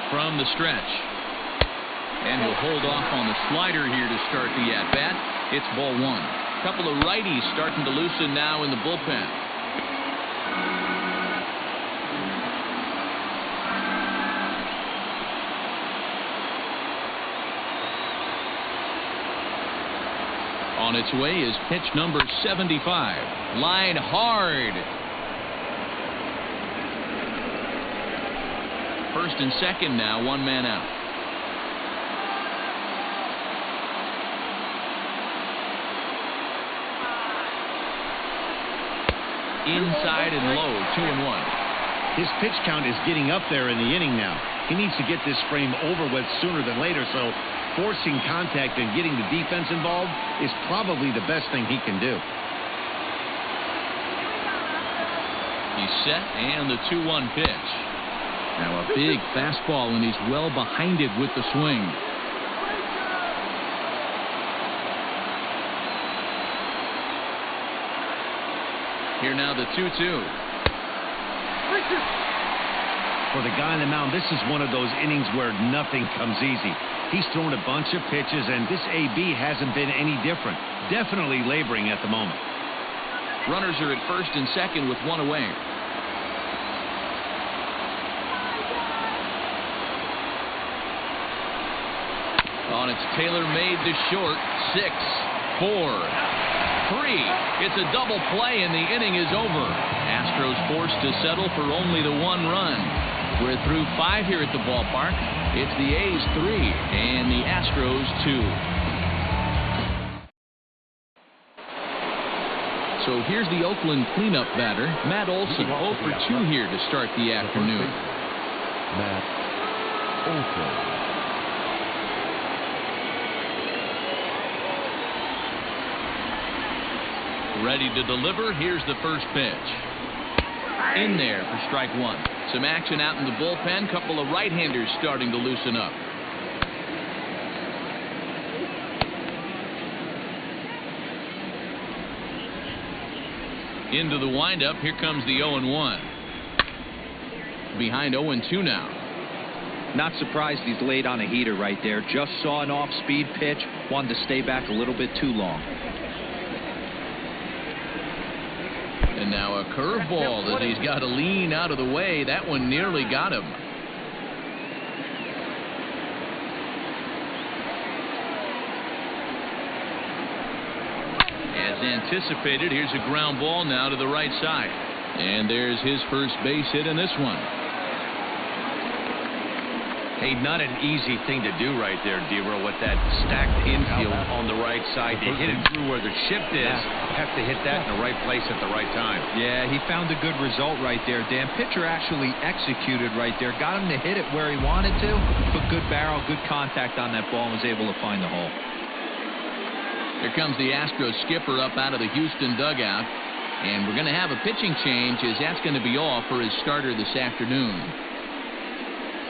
From the stretch. And he'll hold off on the slider here to start the at-bat. It's ball 1. A couple of righties starting to loosen now in the bullpen. On its way is pitch number 75. Line hard. First and second now, 1 man out. Inside and low, 2-1. His pitch count is getting up there in the inning now. He needs to get this frame over with sooner than later, so forcing contact and getting the defense involved is probably the best thing he can do. He's set, and the 2-1 pitch. Now a big fastball, and he's well behind it with the swing. Here now the 2-2. For the guy on the mound, this is one of those innings where nothing comes easy. He's thrown a bunch of pitches, and this AB hasn't been any different. Definitely laboring at the moment. Runners are at first and second with 1 away. On its tailor-made to short. 6, 4, 3. It's a double play, and the inning is over. Astros forced to settle for only the 1 run. We're through 5 here at the ballpark. It's the A's 3 and the Astros 2. So here's the Oakland cleanup batter, Matt Olson, 0 for 2 here to start the afternoon. Matt Olson. Ready to deliver. Here's the first pitch. In there for strike one. Some action out in the bullpen. Couple of right-handers starting to loosen up. Into the windup. Here comes the 0-1. Behind 0-2 now. Not surprised he's laid on a heater right there. Just saw an off-speed pitch. Wanted to stay back a little bit too long. And now a curveball that he's got to lean out of the way. That one nearly got him. As anticipated, here's a ground ball now to the right side. And there's his first base hit in this one. Hey, not an easy thing to do right there, Dero, with that stacked infield on the right side. You hit it through where the shift is. Have to hit that in the right place at the right time. Yeah, he found a good result right there, Dan. Pitcher actually executed right there. Got him to hit it where he wanted to. Put good barrel, good contact on that ball and was able to find the hole. Here comes the Astros skipper up out of the Houston dugout. And we're going to have a pitching change, as that's going to be all for his starter this afternoon.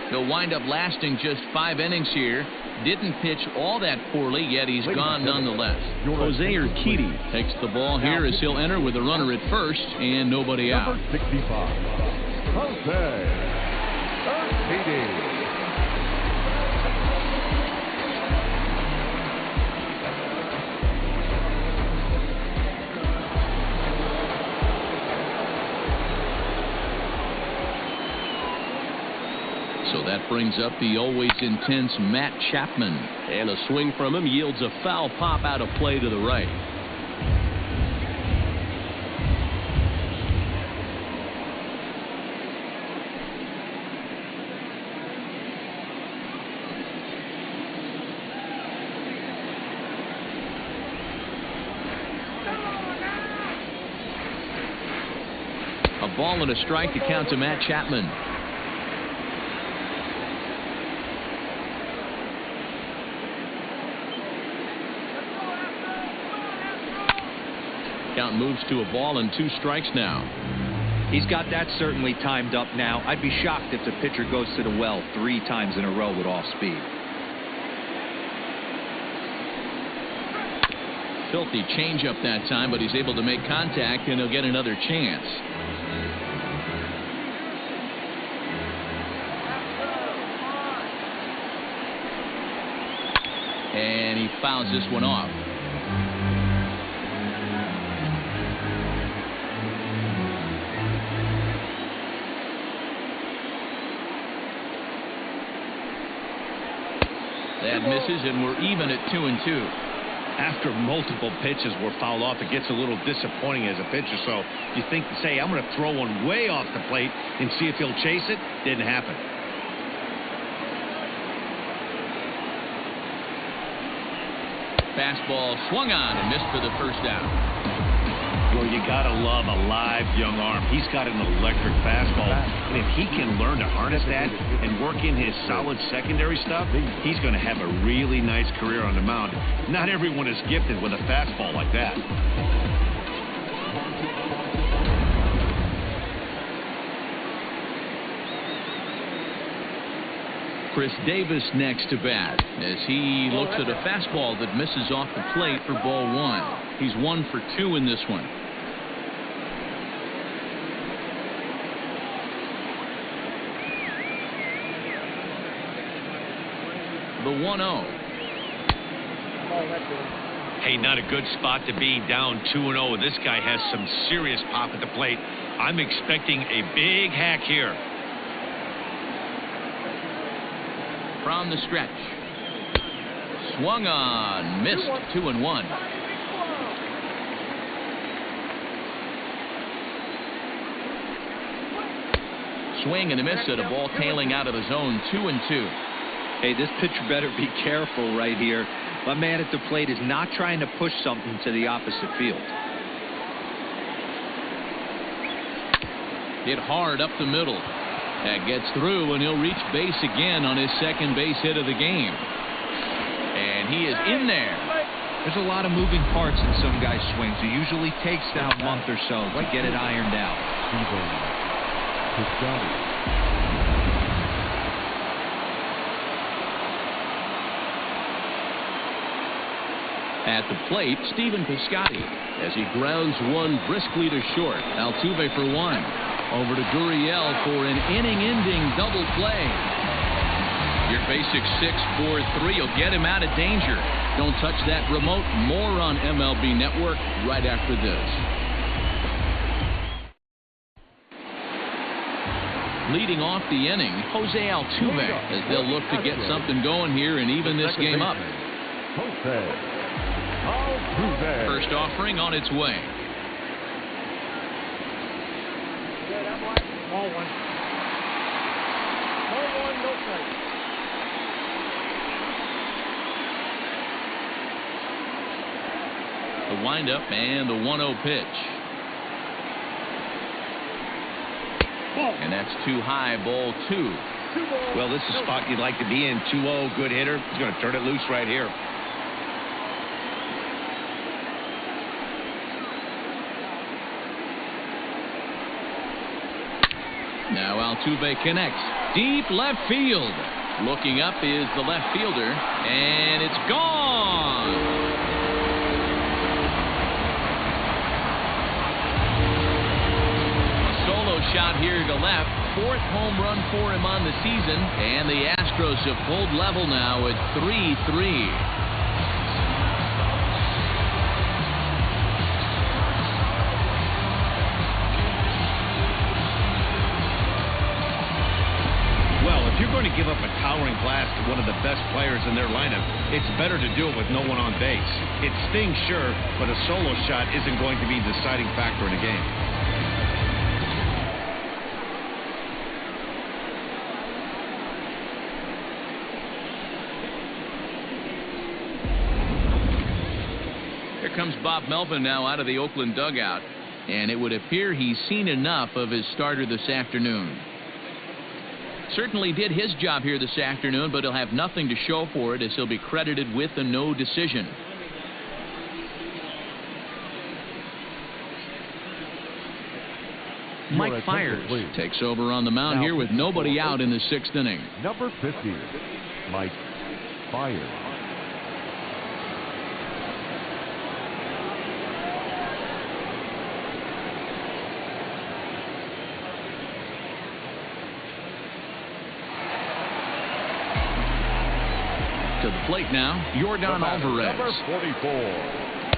He'll wind up lasting just 5 innings here. Didn't pitch all that poorly, yet he's gone nonetheless. Jose Urquidy takes the ball here as he'll enter with a runner at first and nobody out. Number 65, Jose Urquidy. So that brings up the always intense Matt Chapman. And a swing from him yields a foul pop out of play to the right. A ball and a strike to count to Matt Chapman. Count moves to a ball and 2 strikes now. He's got that certainly timed up now. I'd be shocked if the pitcher goes to the well 3 times in a row with off speed. Filthy changeup that time, but he's able to make contact and he'll get another chance. And he fouls this one off. That misses, and we're even at 2-2. After multiple pitches were fouled off, it gets a little disappointing as a pitcher. So you think, say, I'm going to throw one way off the plate and see if he'll chase it. Didn't happen. Fastball swung on and missed for the first out. Well, you got to love a live young arm. He's got an electric fastball. And if he can learn to harness that and work in his solid secondary stuff, he's going to have a really nice career on the mound. Not everyone is gifted with a fastball like that. Chris Davis next to bat as he looks at a fastball that misses off the plate for ball 1. He's 1 for 2 in this one. The 1-0. Hey, not a good spot to be, down 2-0. This guy has some serious pop at the plate. I'm expecting a big hack here. From the stretch. Swung on, missed. 2-1. Swing and a miss at a ball tailing out of the zone. 2-2. Hey, this pitcher better be careful right here. My man at the plate is not trying to push something to the opposite field. Hit hard up the middle. That gets through, and he'll reach base again on his second base hit of the game. And he is in there. There's a lot of moving parts in some guys' swings. It usually takes them a month or so to get it ironed out. At the plate, Stephen Piscotty, as he grounds one briskly to short. Altuve for one. Over to Gurriel for an inning-ending double play. Your basic 6-4-3 will get him out of danger. Don't touch that remote. More on MLB Network right after this. Leading off the inning, Jose Altuve, as they'll look to get something going here and even this game up. First offering on its way. Ball one. Ball one, no play. The windup and the 1-0 pitch. And that's too high, ball 2. Well, this is a spot you'd like to be in. 2-0, good hitter. He's going to turn it loose right here. Now Altuve connects. Deep left field. Looking up is the left fielder. And it's gone. A solo shot here to left. 4th home run for him on the season. And the Astros have pulled level now at 3-3. If you're going to give up a towering blast to one of the best players in their lineup, it's better to do it with no one on base. It stings, sure, but a solo shot isn't going to be the deciding factor in a game. Here comes Bob Melvin now out of the Oakland dugout, and it would appear he's seen enough of his starter this afternoon. Certainly did his job here this afternoon, but he'll have nothing to show for it as he'll be credited with a no decision. Mike Fiers takes over on the mound here with nobody out in the 6th inning. Number 50, Mike Fiers. To the plate now, Yordan Alvarez. Number 44.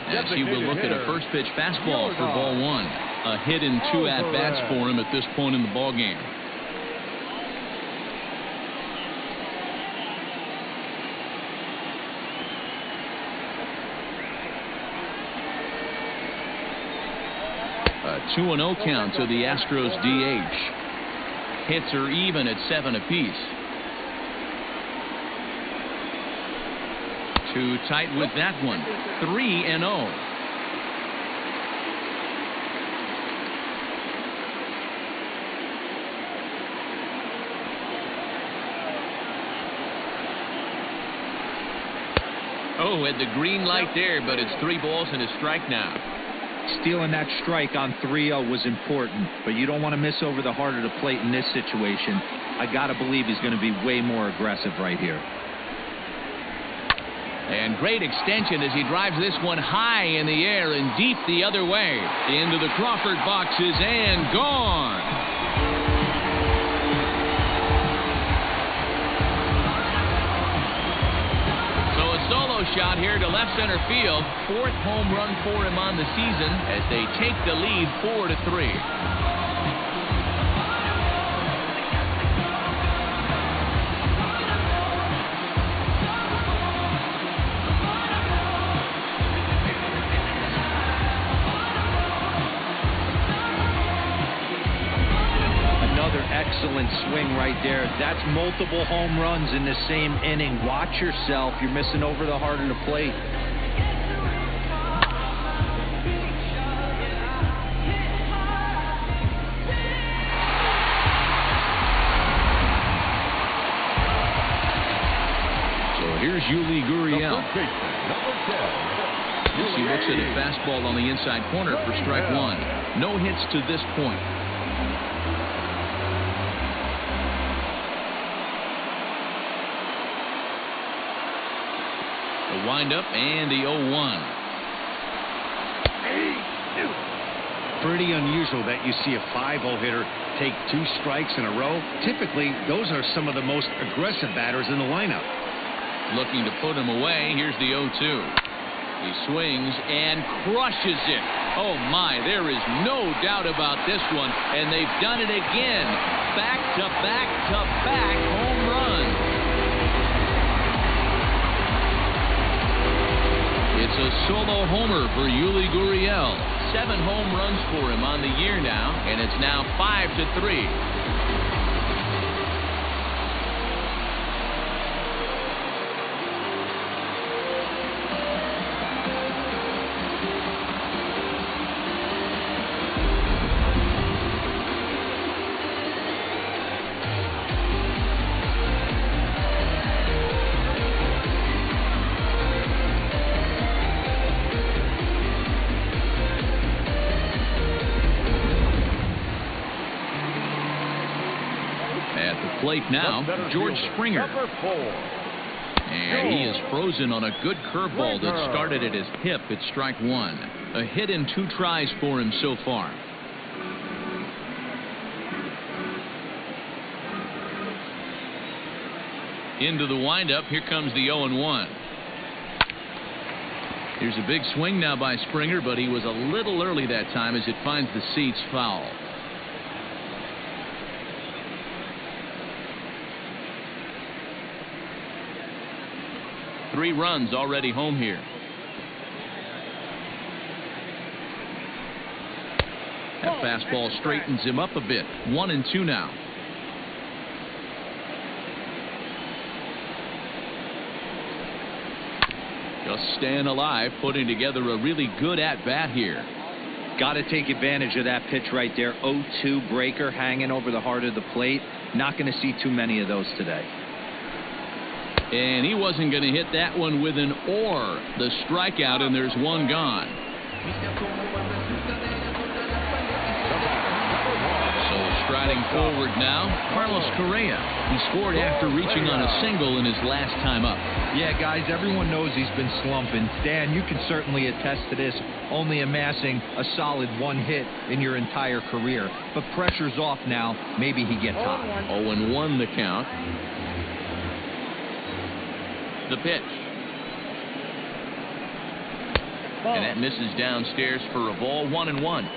As he will look at a first pitch fastball for ball 1. A hit in 2 at-bats for him at this point in the ballgame. A 2-0 count to the Astros DH. Hits are even at 7 apiece. Too tight with that one. 3-0. Oh, had the green light there, but it's 3 balls and a strike now. Stealing that strike on 3-0 was important, but you don't want to miss over the heart of the plate in this situation. I got to believe he's going to be way more aggressive right here. And great extension as he drives this one high in the air and deep the other way. Into the Crawford boxes and gone. So a solo shot here to left center field. 4th home run for him on the season as they take the lead 4-3. Excellent swing right there. That's multiple home runs in the same inning. Watch yourself. You're missing over the heart of the plate. So here's Yuli Gurriel. Number 10. As he looks at a fastball on the inside corner for strike one. No hits to this point. The windup and the 0-1. Pretty unusual that you see a 5-0 hitter take 2 strikes in a row. Typically, those are some of the most aggressive batters in the lineup. Looking to put him away. Here's the 0-2. He swings and crushes it. Oh my, there is no doubt about this one. And they've done it again. Back to back to back home runs. It's a solo homer for Yuli Gurriel. 7 home runs for him on the year now, and it's now 5-3. Plate now, George Springer. Number 4. And he is frozen on a good curveball that started at his hip at strike one. A hit in 2 tries for him so far. Into the windup. Here comes the 0-1. Here's a big swing now by Springer, but he was a little early that time as it finds the seats foul. Three runs already home here. That fastball straightens him up a bit. 1-2 now. Just staying alive, putting together a really good at-bat here. Got to take advantage of that pitch right there. 0-2 breaker hanging over the heart of the plate. Not going to see too many of those today. And he wasn't going to hit that one with an or. The strikeout, and there's one gone. So striding forward now, Carlos Correa. He scored after reaching on a single in his last time up. Yeah, guys, everyone knows he's been slumping. Dan, you can certainly attest to this, only amassing a solid 1 hit in your entire career. But pressure's off now. Maybe he gets hot. 0-1 the count. The pitch. And that misses downstairs for a ball. 1-1.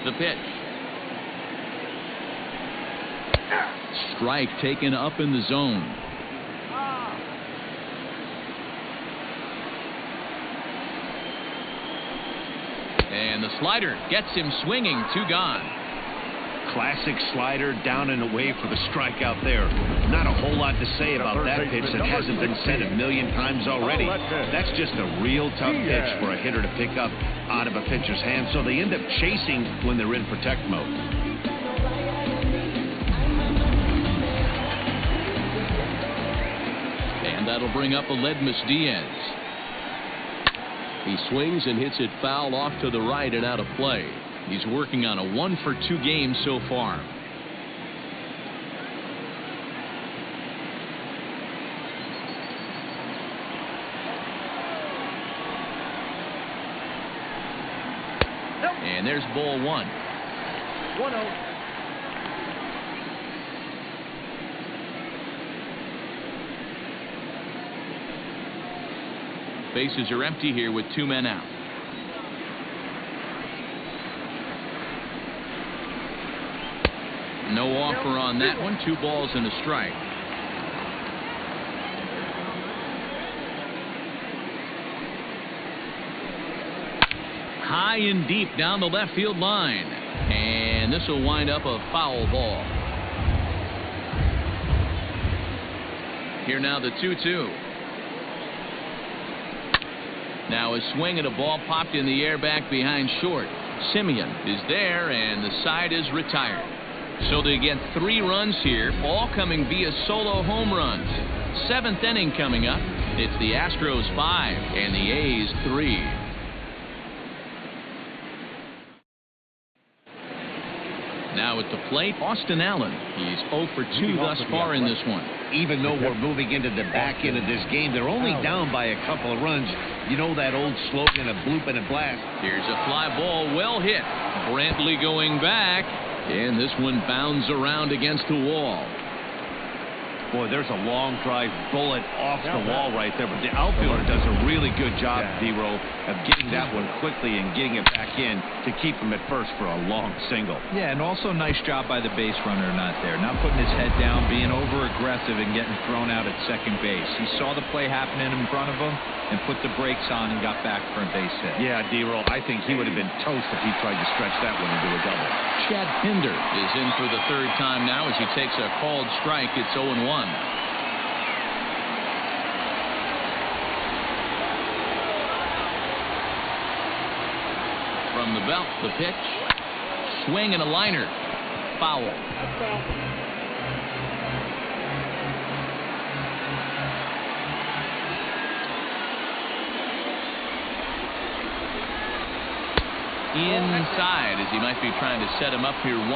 The pitch. Strike taken up in the zone. And the slider gets him swinging. 2 gone. Classic slider down and away for the strikeout there. Not a whole lot to say about that pitch that hasn't been said a million times already. That's just a real tough pitch for a hitter to pick up out of a pitcher's hand, so they end up chasing when they're in protect mode. And that'll bring up Aledmus Diaz. He swings and hits it foul off to the right and out of play. He's working on a 1-for-2 game so far. And there's ball 1. 1-0. Bases are empty here with 2 men out. No offer on that one. 2 balls and a strike. High and deep down the left field line. And this will wind up a foul ball. Here now the 2-2. Now a swing and a ball popped in the air back behind short. Simeon is there, and the side is retired. So they get 3 runs here, all coming via solo home runs. 7th inning coming up. It's the Astros 5 and the A's 3. Now at the plate, Austin Allen. He's 0 for 2 thus far in this one. Even though we're moving into the back end of this game, they're only down by a couple of runs. You know that old slogan of bloop and a blast. Here's a fly ball, well hit. Brantley going back, and this one bounds around against the wall. Boy, there's a long drive bullet off the wall right there, but the outfielder does a really good job, D-Row, of getting that one quickly and getting it back in to keep him at first for a long single. Yeah, and also nice job by the base runner not there. Not putting his head down, being over-aggressive and getting thrown out at second base. He saw the play happening in front of him and put the brakes on and got back for a base hit. Yeah, D-Row, I think he would have been toast if he tried to stretch that one into a double. Chad Pinder is in for the 3rd time now as he takes a called strike. It's 0-1. From the belt, the pitch. Swing and a liner. Foul. Inside as he might be trying to set him up here 1-2.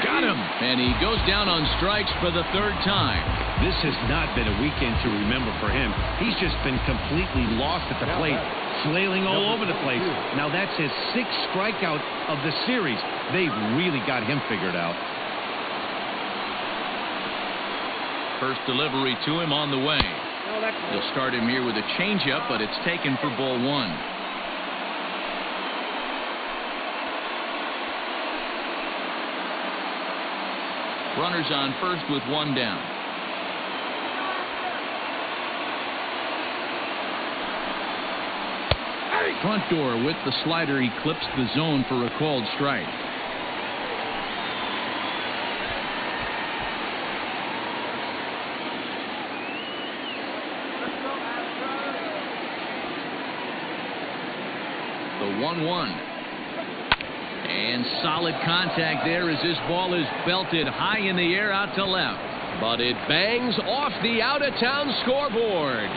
Got him, and he goes down on strikes for the 3rd time. This has not been a weekend to remember for him. He's just been completely lost at the plate, flailing all over the place. Now that's his 6th strikeout of the series. They've really got him figured out. First delivery to him on the way. They'll start him here with a changeup, but it's taken for ball 1. Runners on first with 1 down. Front door with the slider. He clips the zone for a called strike. The 1-1. And solid contact there as this ball is belted high in the air out to left. But it bangs off the out-of-town scoreboard.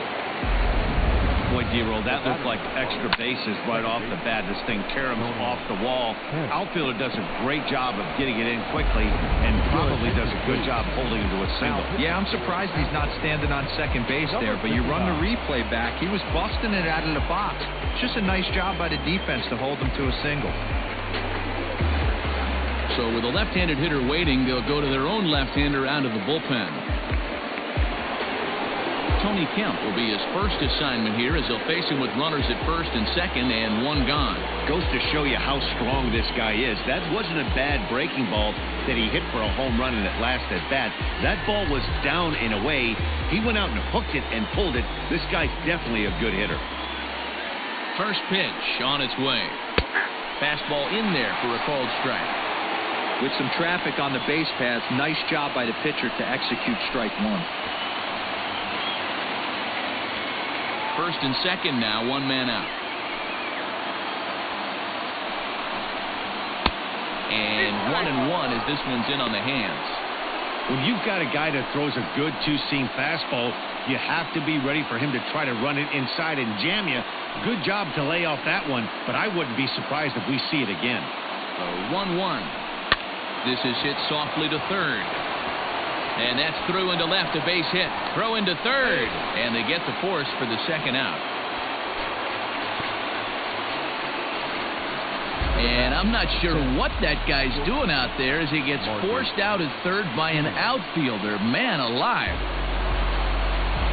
Boy, D-Roll, that looked like extra bases right off the bat. This thing caroms off the wall. Outfielder does a great job of getting it in quickly and probably does a good job holding him to a single. Yeah, I'm surprised he's not standing on second base there, but you run the replay back. He was busting it out of the box. It's just a nice job by the defense to hold him to a single. So with a left-handed hitter waiting, they'll go to their own left-hander out of the bullpen. Tony Kemp will be his first assignment here as they'll face him with runners at first and second and 1 gone. Goes to show you how strong this guy is. That wasn't a bad breaking ball that he hit for a home run in that last at bat. That ball was down and away. He went out and hooked it and pulled it. This guy's definitely a good hitter. First pitch on its way. Fastball in there for a called strike. With some traffic on the base paths, nice job by the pitcher to execute strike 1. First and second now, 1 man out. And 1-1 as this one's in on the hands. When you've got a guy that throws a good two-seam fastball, you have to be ready for him to try to run it inside and jam you. Good job to lay off that one, but I wouldn't be surprised if we see it again. So 1-1. This is hit softly to third. And that's through into left, a base hit. Throw into third. And they get the force for the second out. And I'm not sure what that guy's doing out there as he gets forced out at third by an outfielder. Man alive.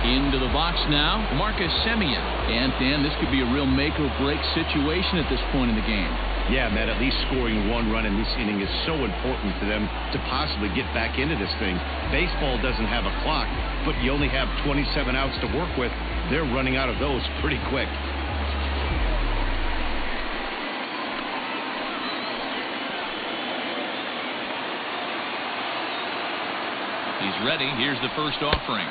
Into the box now, Marcus Semien. And Dan, this could be a real make-or-break situation at this point in the game. Yeah, Matt, at least scoring 1 run in this inning is so important to them to possibly get back into this thing. Baseball doesn't have a clock, but you only have 27 outs to work with. They're running out of those pretty quick. He's ready. Here's the first offering.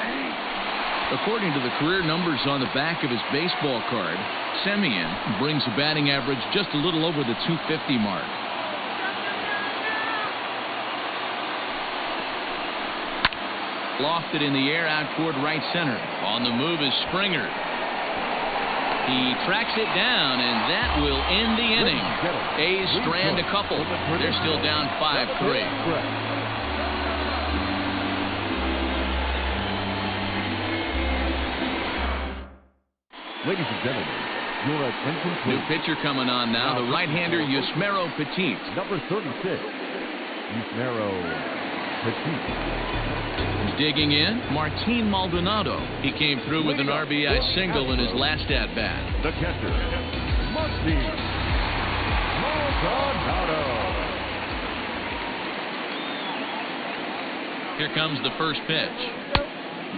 According to the career numbers on the back of his baseball card, Semien brings a batting average just a little over the 250 mark. Lofted in the air out toward right center. On the move is Springer. He tracks it down, and that will end the inning. A's strand a couple. They're still down 5-3. Ladies and gentlemen, your attention please. New pitcher coming on now, the right-hander Yusmeiro Petit. Number 36, Yusmeiro Petit. Digging in, Martin Maldonado. He came through with an RBI single in his last at-bat. The catcher, Martin Maldonado. Here comes the first pitch.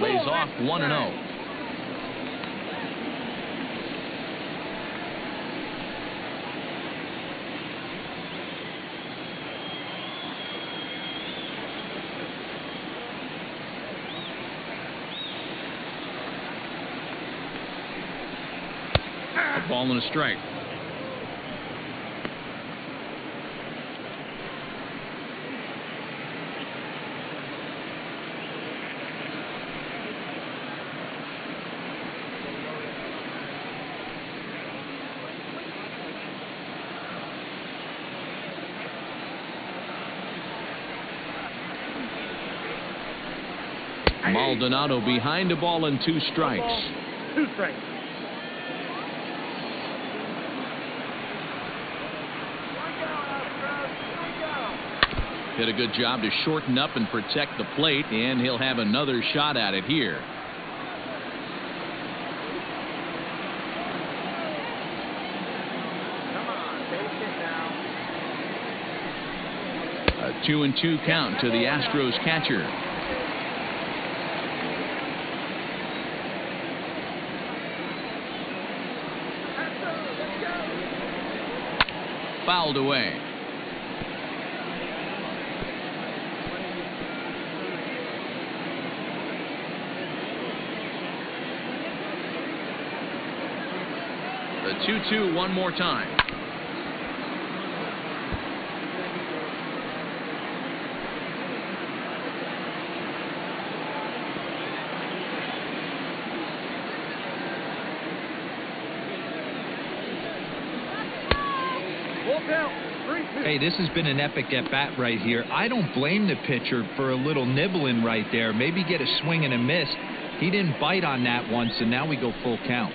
Lays off 1-0. Ball and a strike. Maldonado behind the ball and 2 strikes. 2 strikes. Did a good job to shorten up and protect the plate, and he'll have another shot at it here. Come on, take it now. A 2-2 count to the Astros catcher. Fouled away. The 2-2 one more time. Hey, this has been an epic at-bat right here. I don't blame the pitcher for a little nibbling right there. Maybe get a swing and a miss. He didn't bite on that once, and now we go full count.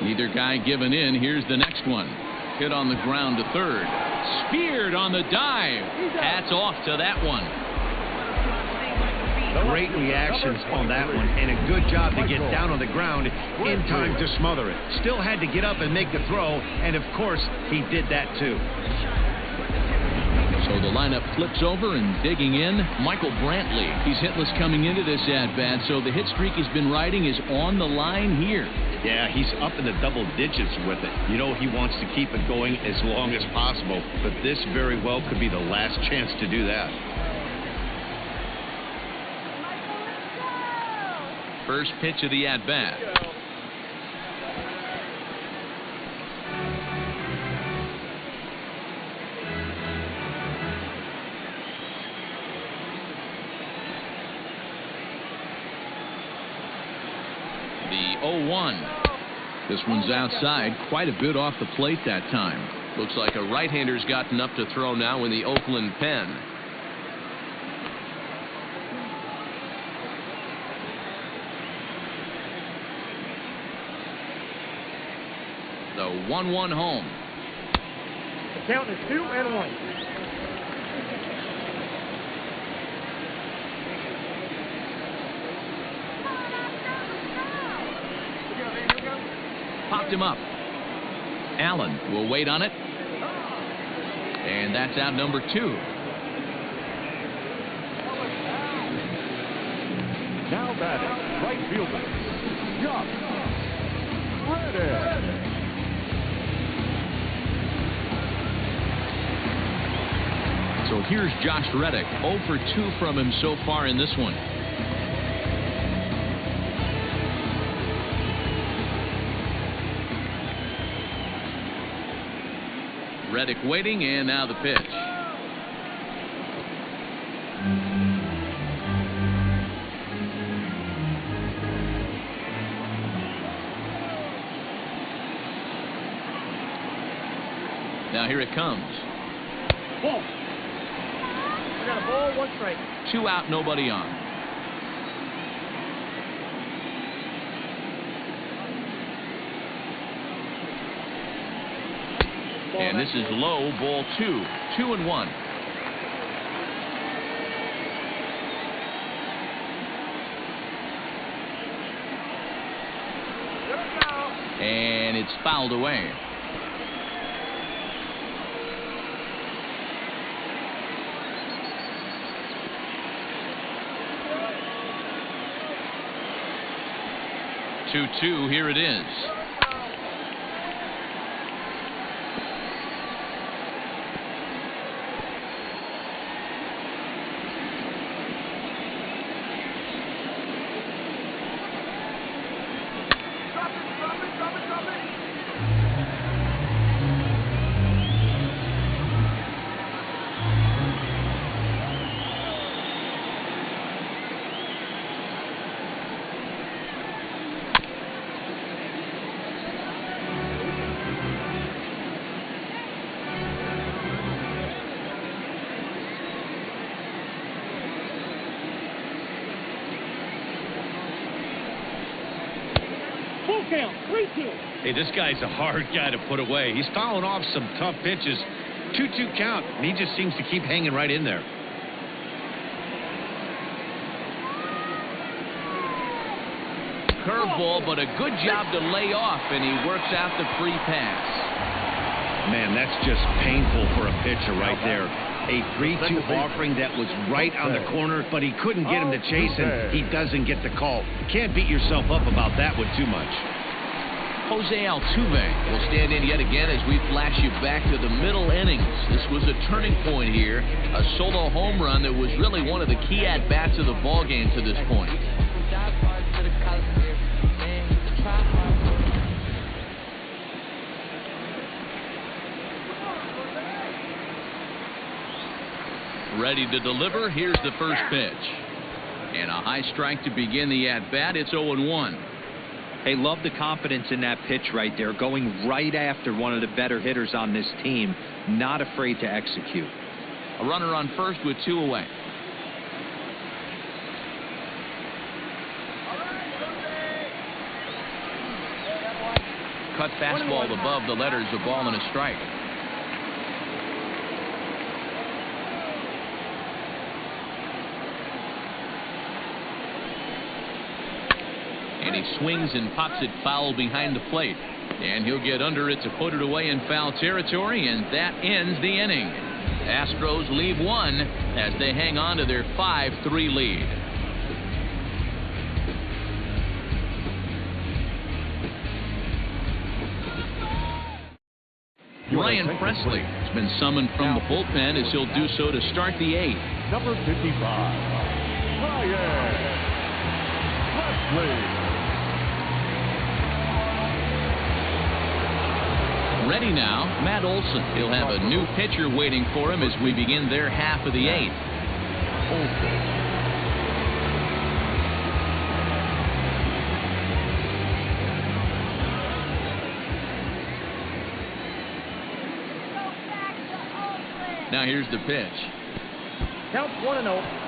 Neither guy giving in. Here's the next one. Hit on the ground to third. Speared on the dive. Hats off to that one. Great reactions on that one, and a good job to get down on the ground in time to smother it. Still had to get up and make the throw, and of course, he did that too. So the lineup flips over, and digging in, Michael Brantley. He's hitless coming into this at-bat, so the hit streak he's been riding is on the line here. Yeah, he's up in the double digits with it. You know he wants to keep it going as long as possible, but this very well could be the last chance to do that. First pitch of the at-bat. The 0-1. This one's outside, quite a bit off the plate that time. Looks like a right-hander's gotten up to throw now in the Oakland pen. The 1-1 home. The count is 2-1. Popped him up. Allen will wait on it. And that's out number 2. Now batting, right fielder, Josh Reddick. here's Josh Reddick, 0 for 2 from him so far in this one. Reddick waiting, and now the pitch. Now here it comes. Ball. We got a ball, 1 strike. 2 out, nobody on. And this is low, ball 2. 2-1. And it's fouled away. Two, here it is. Count, 3-2. Hey, this guy's a hard guy to put away. He's fouling off some tough pitches. 2-2 count, and he just seems to keep hanging right in there. Curveball, but a good job to lay off, and he works out the free pass. Man, that's just painful for a pitcher right there. A 3-2 offering that was right on the corner, but he couldn't get him to chase, and he doesn't get the call. Can't beat yourself up about that one too much. Jose Altuve will stand in yet again as we flash you back to the middle innings. This was a turning point here, a solo home run that was really one of the key at-bats of the ballgame to this point. Ready to deliver. Here's the first pitch. And a high strike to begin the at-bat. It's 0-1. Hey, love the confidence in that pitch right there. Going right after one of the better hitters on this team. Not afraid to execute. A runner on first with 2 away. Cut fastball above the letters, a ball and a strike. And he swings and pops it foul behind the plate. And he'll get under it to put it away in foul territory, and that ends the inning. Astros leave 1 as they hang on to their 5-3 lead. Ryan Presley has been summoned from the bullpen as he'll do so to start the 8th. Number 55, Ryan Presley. Ready now, Matt Olson. He'll have a new pitcher waiting for him as we begin their half of the 8th. Now here's the pitch. Counts 1-0.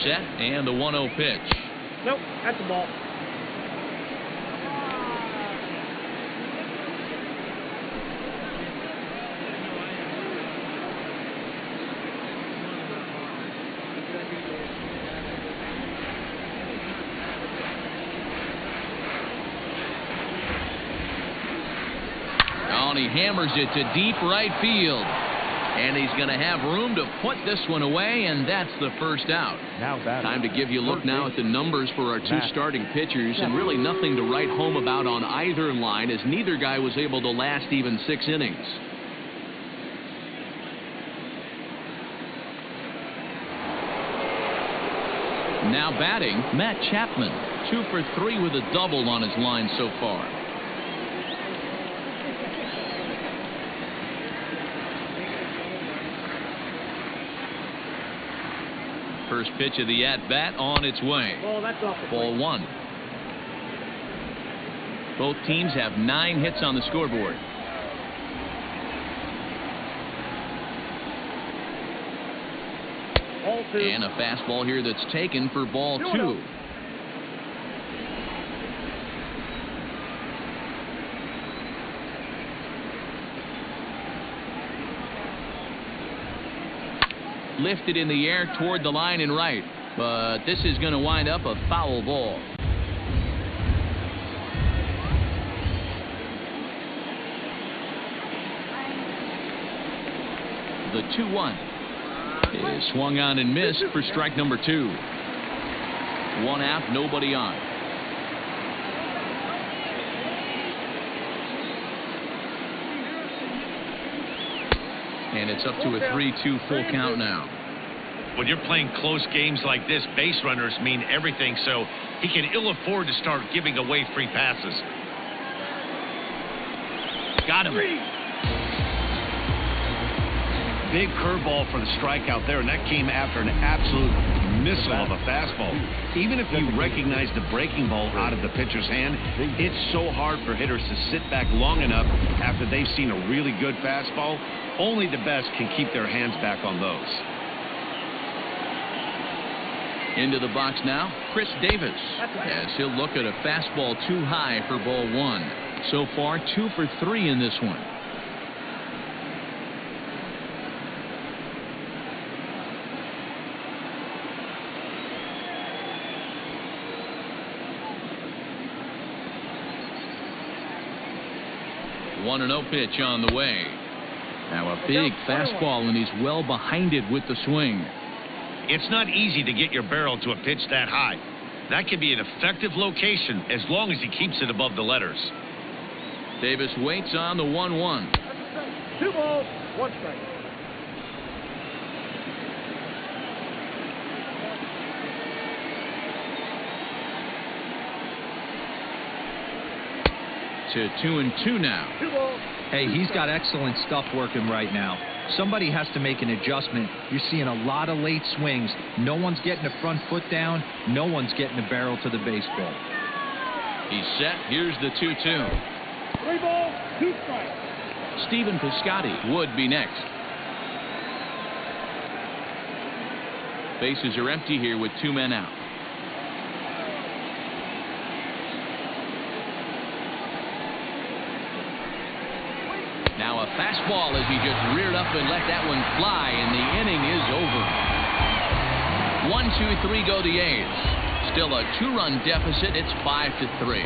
Set and the 1-0 pitch. Nope, that's a ball. Oh, and he hammers it to deep right field. And he's going to have room to put this one away, and that's the first out. Time to give you a look now at the numbers for our two starting pitchers, and really nothing to write home about on either line, as neither guy was able to last even 6 innings. Now batting, Matt Chapman, 2 for 3 with a double on his line so far. First pitch of the at-bat on its way. Ball 1. Both teams have 9 hits on the scoreboard. And a fastball here that's taken for ball 2. Lifted in the air toward the line and right, but this is going to wind up a foul ball. The 2-1 is swung on and missed for strike number 2. 1 out, nobody on. And it's up to a 3-2 full count now. When you're playing close games like this, base runners mean everything, so he can ill afford to start giving away free passes. Got him. Big curveball for the strikeout there, and that came after an absolute missile of a fastball. Even if you recognize the breaking ball out of the pitcher's hand, it's so hard for hitters to sit back long enough after they've seen a really good fastball. Only the best can keep their hands back on those. Into the box now, Chris Davis, as he'll look at a fastball too high for ball 1. So far, 2 for 3 in this one. One 1-0 pitch on the way. Now a big fastball, and he's well behind it with the swing. It's not easy to get your barrel to a pitch that high. That can be an effective location as long as he keeps it above the letters. Davis waits on the 1-1. 2 balls, 1 strike. To 2-2 now. 2 balls. Hey, he's got excellent stuff working right now. Somebody has to make an adjustment. You're seeing a lot of late swings. No one's getting the front foot down. No one's getting the barrel to the baseball. He's set. Here's the 2-2. 3 balls, 2 strikes. Stephen Piscotty would be next. Bases are empty here with 2 men out. Now a fastball as he just reared up and let that one fly, and the inning is over. 1, 2, 3 go the A's. Still a 2-run deficit. It's 5-3.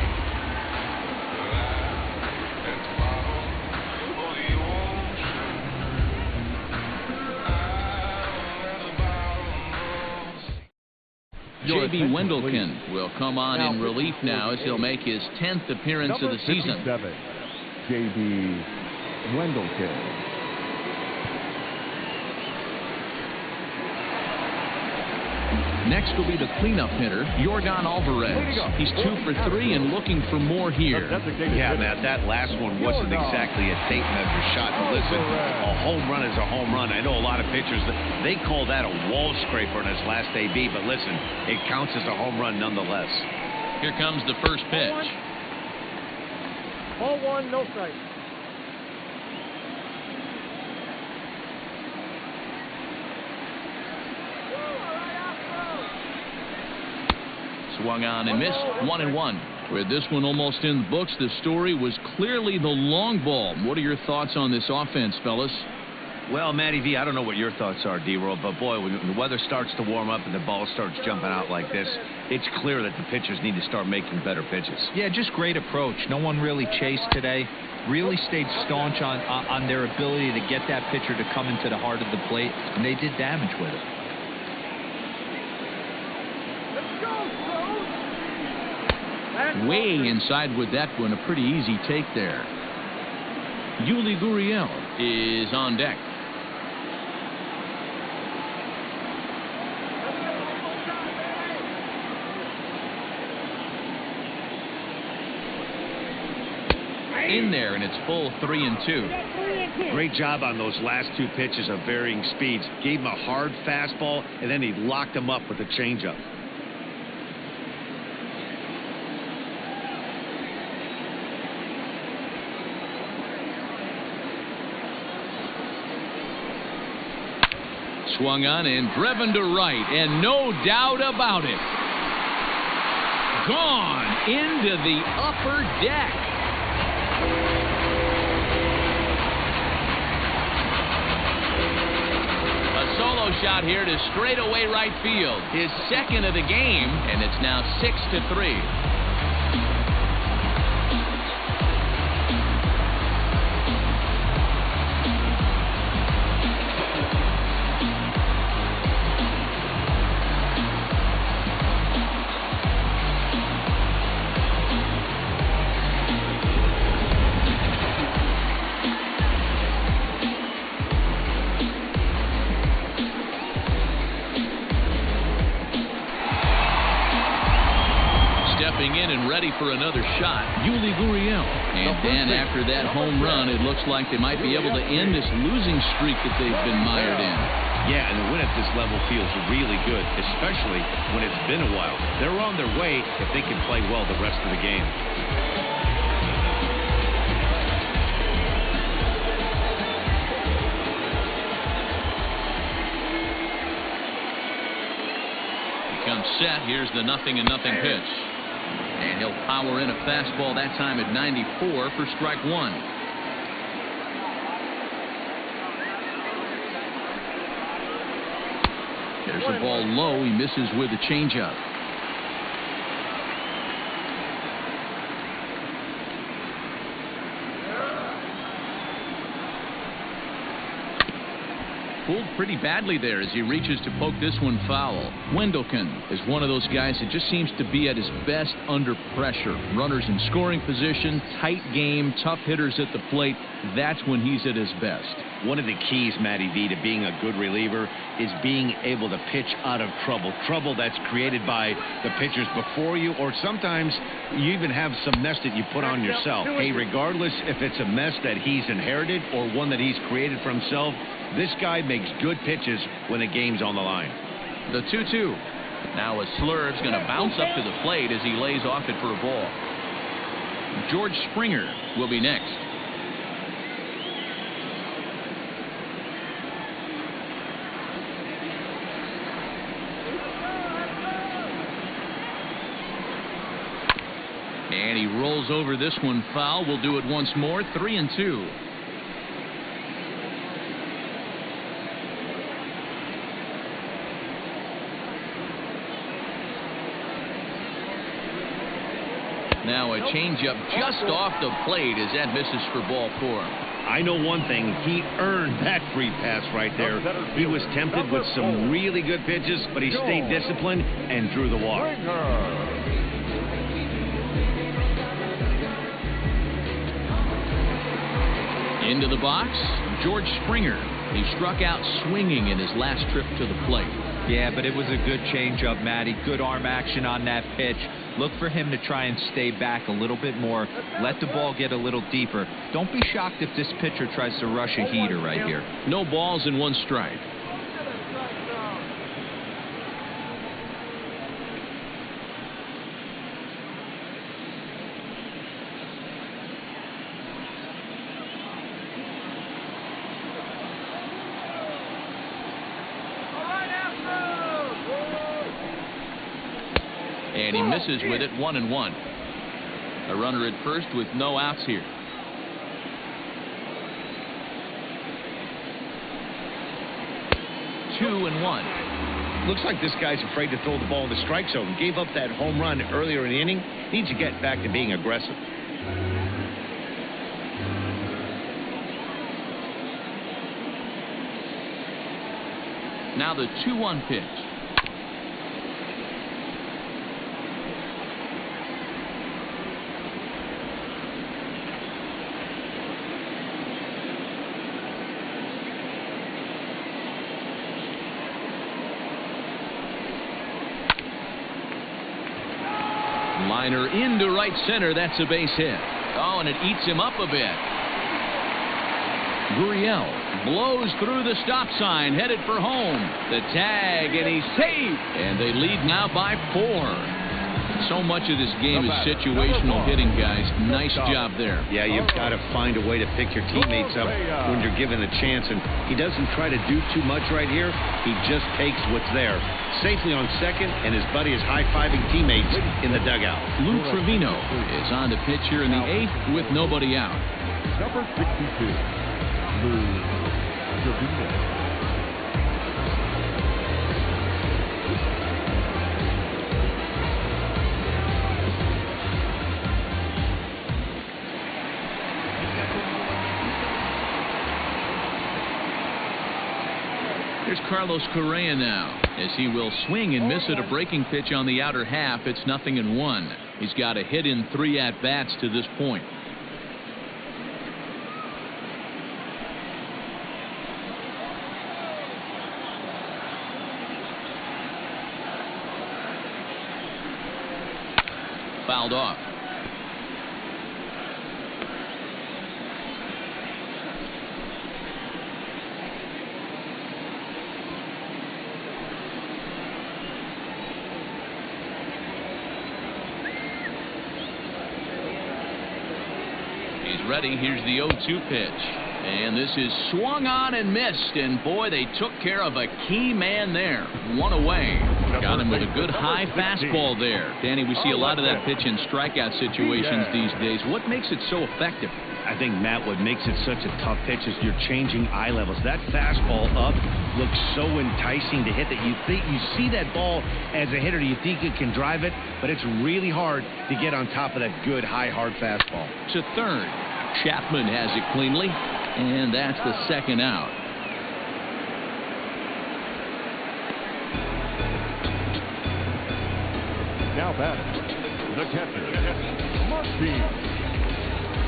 J.B. Wendelken will come on in relief now as he'll make his 10th appearance of the season. J.B. Wendelken. Next will be the cleanup hitter, Yordan Alvarez. He's 2 for 3 and looking for more here. Yeah, Matt, that last one wasn't exactly a tape measure shot. But listen, a home run is a home run. I know a lot of pitchers, they call that a wall scraper in his last AB, but listen, it counts as a home run nonetheless. Here comes the first pitch. Ball 1, no strike. Swung on and missed. 1-1. With this one almost in the books, the story was clearly the long ball. What are your thoughts on this offense, fellas? Well, Matty V, I don't know what your thoughts are, D-Roll, but boy, when the weather starts to warm up and the ball starts jumping out like this, it's clear that the pitchers need to start making better pitches. Yeah, just great approach. No one really chased today. Really stayed staunch on their ability to get that pitcher to come into the heart of the plate, and they did damage with it. Way inside with that one, a pretty easy take there. Yuli Gurriel is on deck. In there, and it's full 3-2. Great job on those last two pitches of varying speeds. Gave him a hard fastball, and then he locked him up with a changeup. Swung on and driven to right, and no doubt about it. Gone into the upper deck. A solo shot here to straightaway right field. His second of the game, and it's now 6-3. In and ready for another shot, Yuli Gurriel. And then after that home run, it looks like they might be able to end this losing streak that they've been mired in. Yeah, and the win at this level feels really good, especially when it's been a while. They're on their way if they can play well the rest of the game. Comes set. Here's the 0-0 pitch. And he'll power in a fastball that time at 94 for strike one. There's a ball low. He misses with a changeup. Pulled pretty badly there as he reaches to poke this one foul. Mengden is one of those guys that just seems to be at his best under pressure. Runners in scoring position, tight game, tough hitters at the plate. That's when he's at his best. One of the keys, Matty V, to being a good reliever is being able to pitch out of trouble. Trouble that's created by the pitchers before you, or sometimes you even have some mess that you put on yourself. Hey, regardless if it's a mess that he's inherited or one that he's created for himself, this guy makes good pitches when the game's on the line. The 2-2. Now a Slurve's going to bounce up to the plate as he lays off it for a ball. George Springer will be next. And he rolls over this one foul. We'll do it once more. 3-2. Now a changeup just off the plate as that misses for ball four. I know one thing. He earned that free pass right there. He was tempted with some really good pitches, but he stayed disciplined and drew the walk. Into the box, George Springer. He struck out swinging in his last trip to the plate. Yeah, but it was a good changeup, Matty. Good arm action on that pitch. Look for him to try and stay back a little bit more. Let the ball get a little deeper. Don't be shocked if this pitcher tries to rush a heater right here. No balls and one strike. And he misses with it, 1-1. A runner at first with no outs here. 2-1. Looks like this guy's afraid to throw the ball in the strike zone. Gave up that home run earlier in the inning. Needs to get back to being aggressive. Now the 2-1 pitch. Liner into right center. That's a base hit. Oh, and it eats him up a bit. Gurriel blows through the stop sign, headed for home. The tag, and he's safe. And they lead now by 4. So much of this game is situational hitting, guys. Nice job there. Yeah, you've got to find a way to pick your teammates up when you're given a chance. And he doesn't try to do too much right here. He just takes what's there. Safely on second, and his buddy is high-fiving teammates in the dugout. Lou Trevino is on the pitch here in the 8th with nobody out. Number 62, Lou Trevino. Here's Carlos Correa now, as he will swing and miss at a breaking pitch on the outer half. It's 0-1. He's got a hit in 3 at-bats to this point. Fouled off. Ready. Here's the 0-2 pitch, and this is swung on and missed, and boy, they took care of a key man there. 1 away. Got him with a good high fastball there. Danny, we see a lot of that pitch in strikeout situations these days. What makes it so effective? I think, Matt, what makes it such a tough pitch is you're changing eye levels. That fastball up looks so enticing to hit that you think you see that ball as a hitter, you think it can drive it, but it's really hard to get on top of that good high hard fastball. To third. Chapman has it cleanly, and that's the 2nd out. Now batting, the catcher, Martin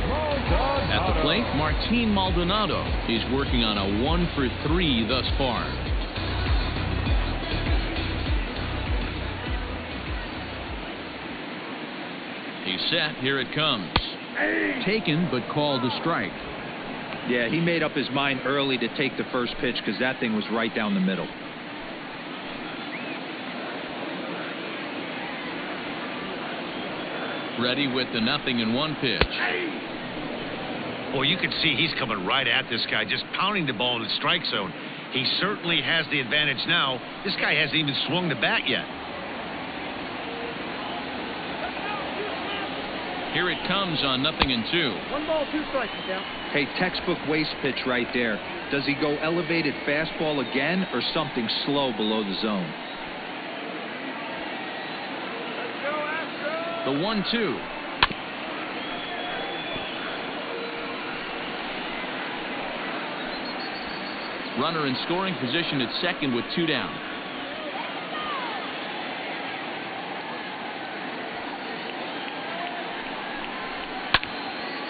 Maldonado. At the plate, Martin Maldonado. He's working on a 1-for-3 thus far. He's set. Here it comes. Taken, but called a strike. Yeah, he made up his mind early to take the first pitch because that thing was right down the middle. Ready with the 0-1 pitch. Well, you can see he's coming right at this guy, just pounding the ball in the strike zone. He certainly has the advantage now. This guy hasn't even swung the bat yet. Here it comes on 0-2. 1 ball, 2 strikes, down. Hey, textbook waste pitch right there. Does he go elevated fastball again or something slow below the zone? The 1-2. Runner in scoring position at second with 2 down.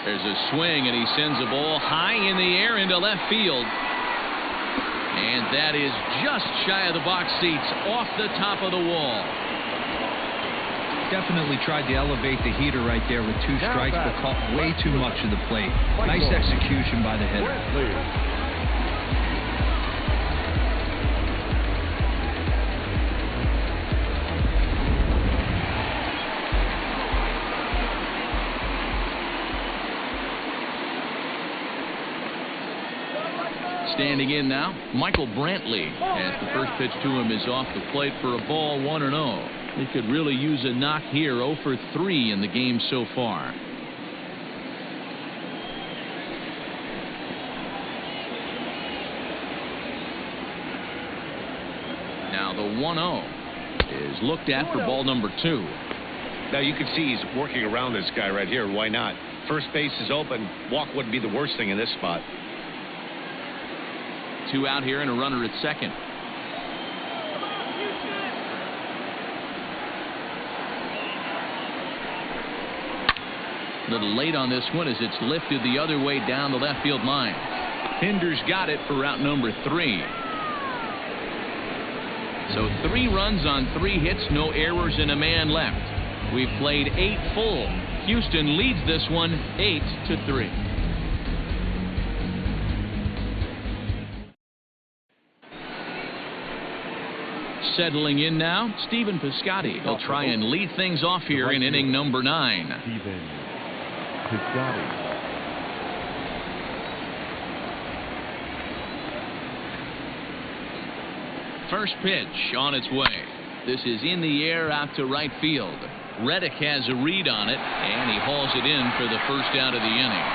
There's a swing, and he sends a ball high in the air into left field. And that is just shy of the box seats, off the top of the wall. Definitely tried to elevate the heater right there with 2 strikes, but caught way too much of the plate. Nice execution by the hitter. Standing in now, Michael Brantley, as the first pitch to him is off the plate for a ball, 1-0. He could really use a knock here, 0-for-3 in the game so far. Now the 1-0 is looked at for ball number 2. Now you can see he's working around this guy right here. Why not? First base is open. Walk wouldn't be the worst thing in this spot. 2 out here and a runner at second. A little late on this one as it's lifted the other way down the left field line. Hinder's got it for route number 3. So 3 runs on 3 hits, no errors, and a man left. We've played 8 full. Houston leads this one 8-3. Settling in now, Stephen Piscotty. He'll try and lead things off here in inning number 9. Stephen Piscotty. First pitch on its way. This is in the air out to right field. Reddick has a read on it, and he hauls it in for the first out of the inning.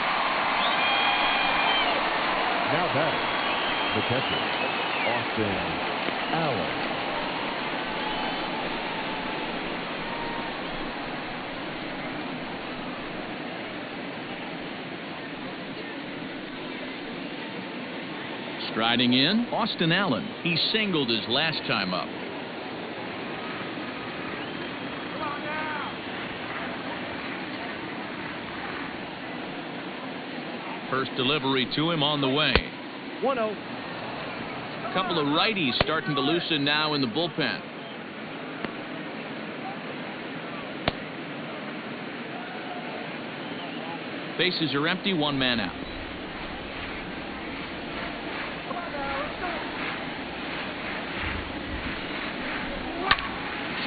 Now batting, the catcher, Austin Allen. Striding in, Austin Allen. He singled his last time up. First delivery to him on the way. 1-0. A couple of righties starting to loosen now in the bullpen. Bases are empty, 1 man out.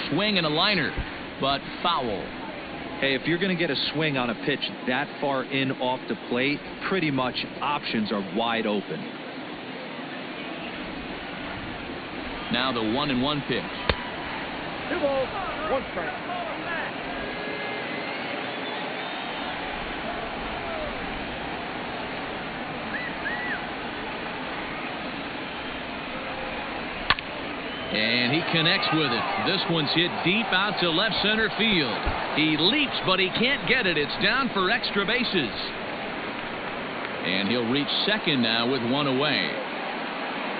Swing and a liner, but foul. Hey, if you're going to get a swing on a pitch that far in off the plate, pretty much options are wide open. Now the 1-1 pitch. 2 balls, 1 strike. And he connects with it. This one's hit deep out to left center field. He leaps, but he can't get it. It's down for extra bases. And he'll reach second now with 1 away.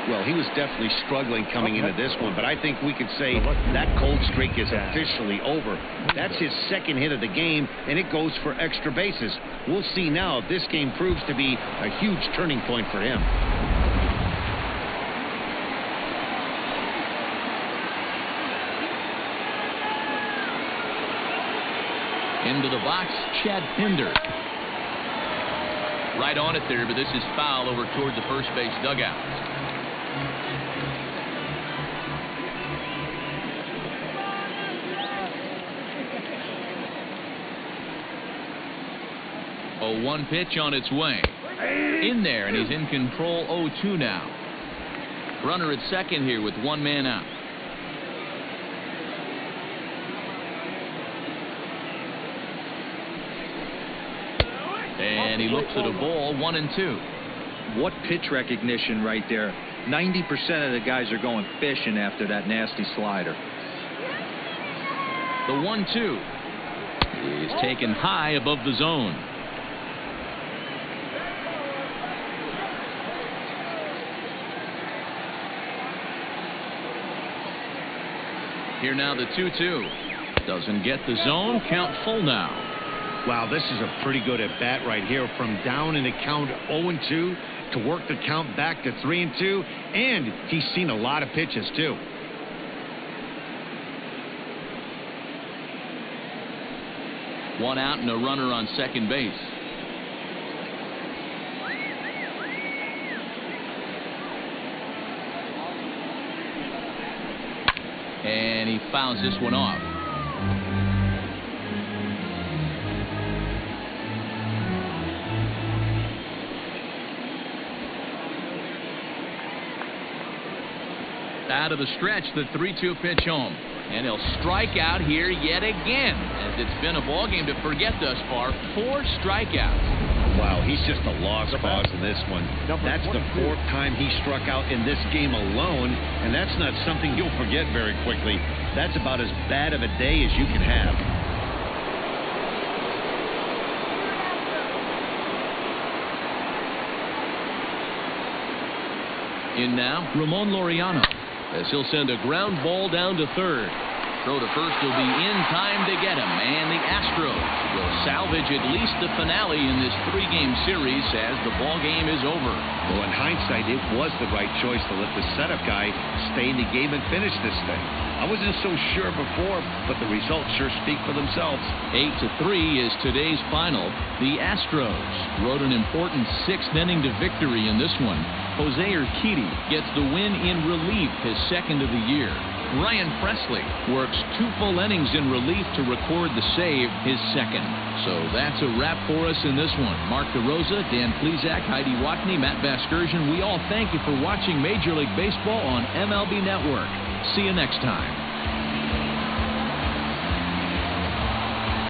Well, he was definitely struggling coming into this one, but I think we could say that cold streak is officially over. That's his second hit of the game, and it goes for extra bases. We'll see now if this game proves to be a huge turning point for him. Into the box, Chad Pinder. Right on it there, but this is foul over toward the first base dugout. Oh, 1 pitch on its way. In there, and he's in control. 0-2 now. Runner at second here with 1 man out. And he looks at a ball, 1-2. What pitch recognition right there. 90% of the guys are going fishing after that nasty slider. The 1-2 is taken high above the zone. Here now the 2-2. Doesn't get the zone. Count full now. Wow, this is a pretty good at bat right here. From down in the count 0-2 to work the count back to 3-2, and he's seen a lot of pitches too. One out and a runner on second base. And he fouls this one off. Out of the stretch, the 3-2 pitch home. And he'll strike out here yet again, as it's been a ball game to forget thus far. 4 strikeouts. Wow, he's just a lost cause in this one. That's the 4th time he struck out in this game alone, and that's not something you'll forget very quickly. That's about as bad of a day as you can have. In now, Ramon Laureano, as he'll send a ground ball down to third. Throw to first will be in time to get him, and the Astros will salvage at least the finale in this 3-game series as the ball game is over. Well, in hindsight, it was the right choice to let the setup guy stay in the game and finish this thing. I wasn't so sure before, but the results sure speak for themselves. 8-3 is today's final. The Astros rode an important 6th inning to victory in this one. Jose Urquidy gets the win in relief, his 2nd of the year. Ryan Presley works 2 full innings in relief to record the save, his 2nd. So that's a wrap for us in this one. Mark DeRosa, Dan Plesac, Heidi Watney, Matt Vasgersian, we all thank you for watching Major League Baseball on MLB Network. See you next time.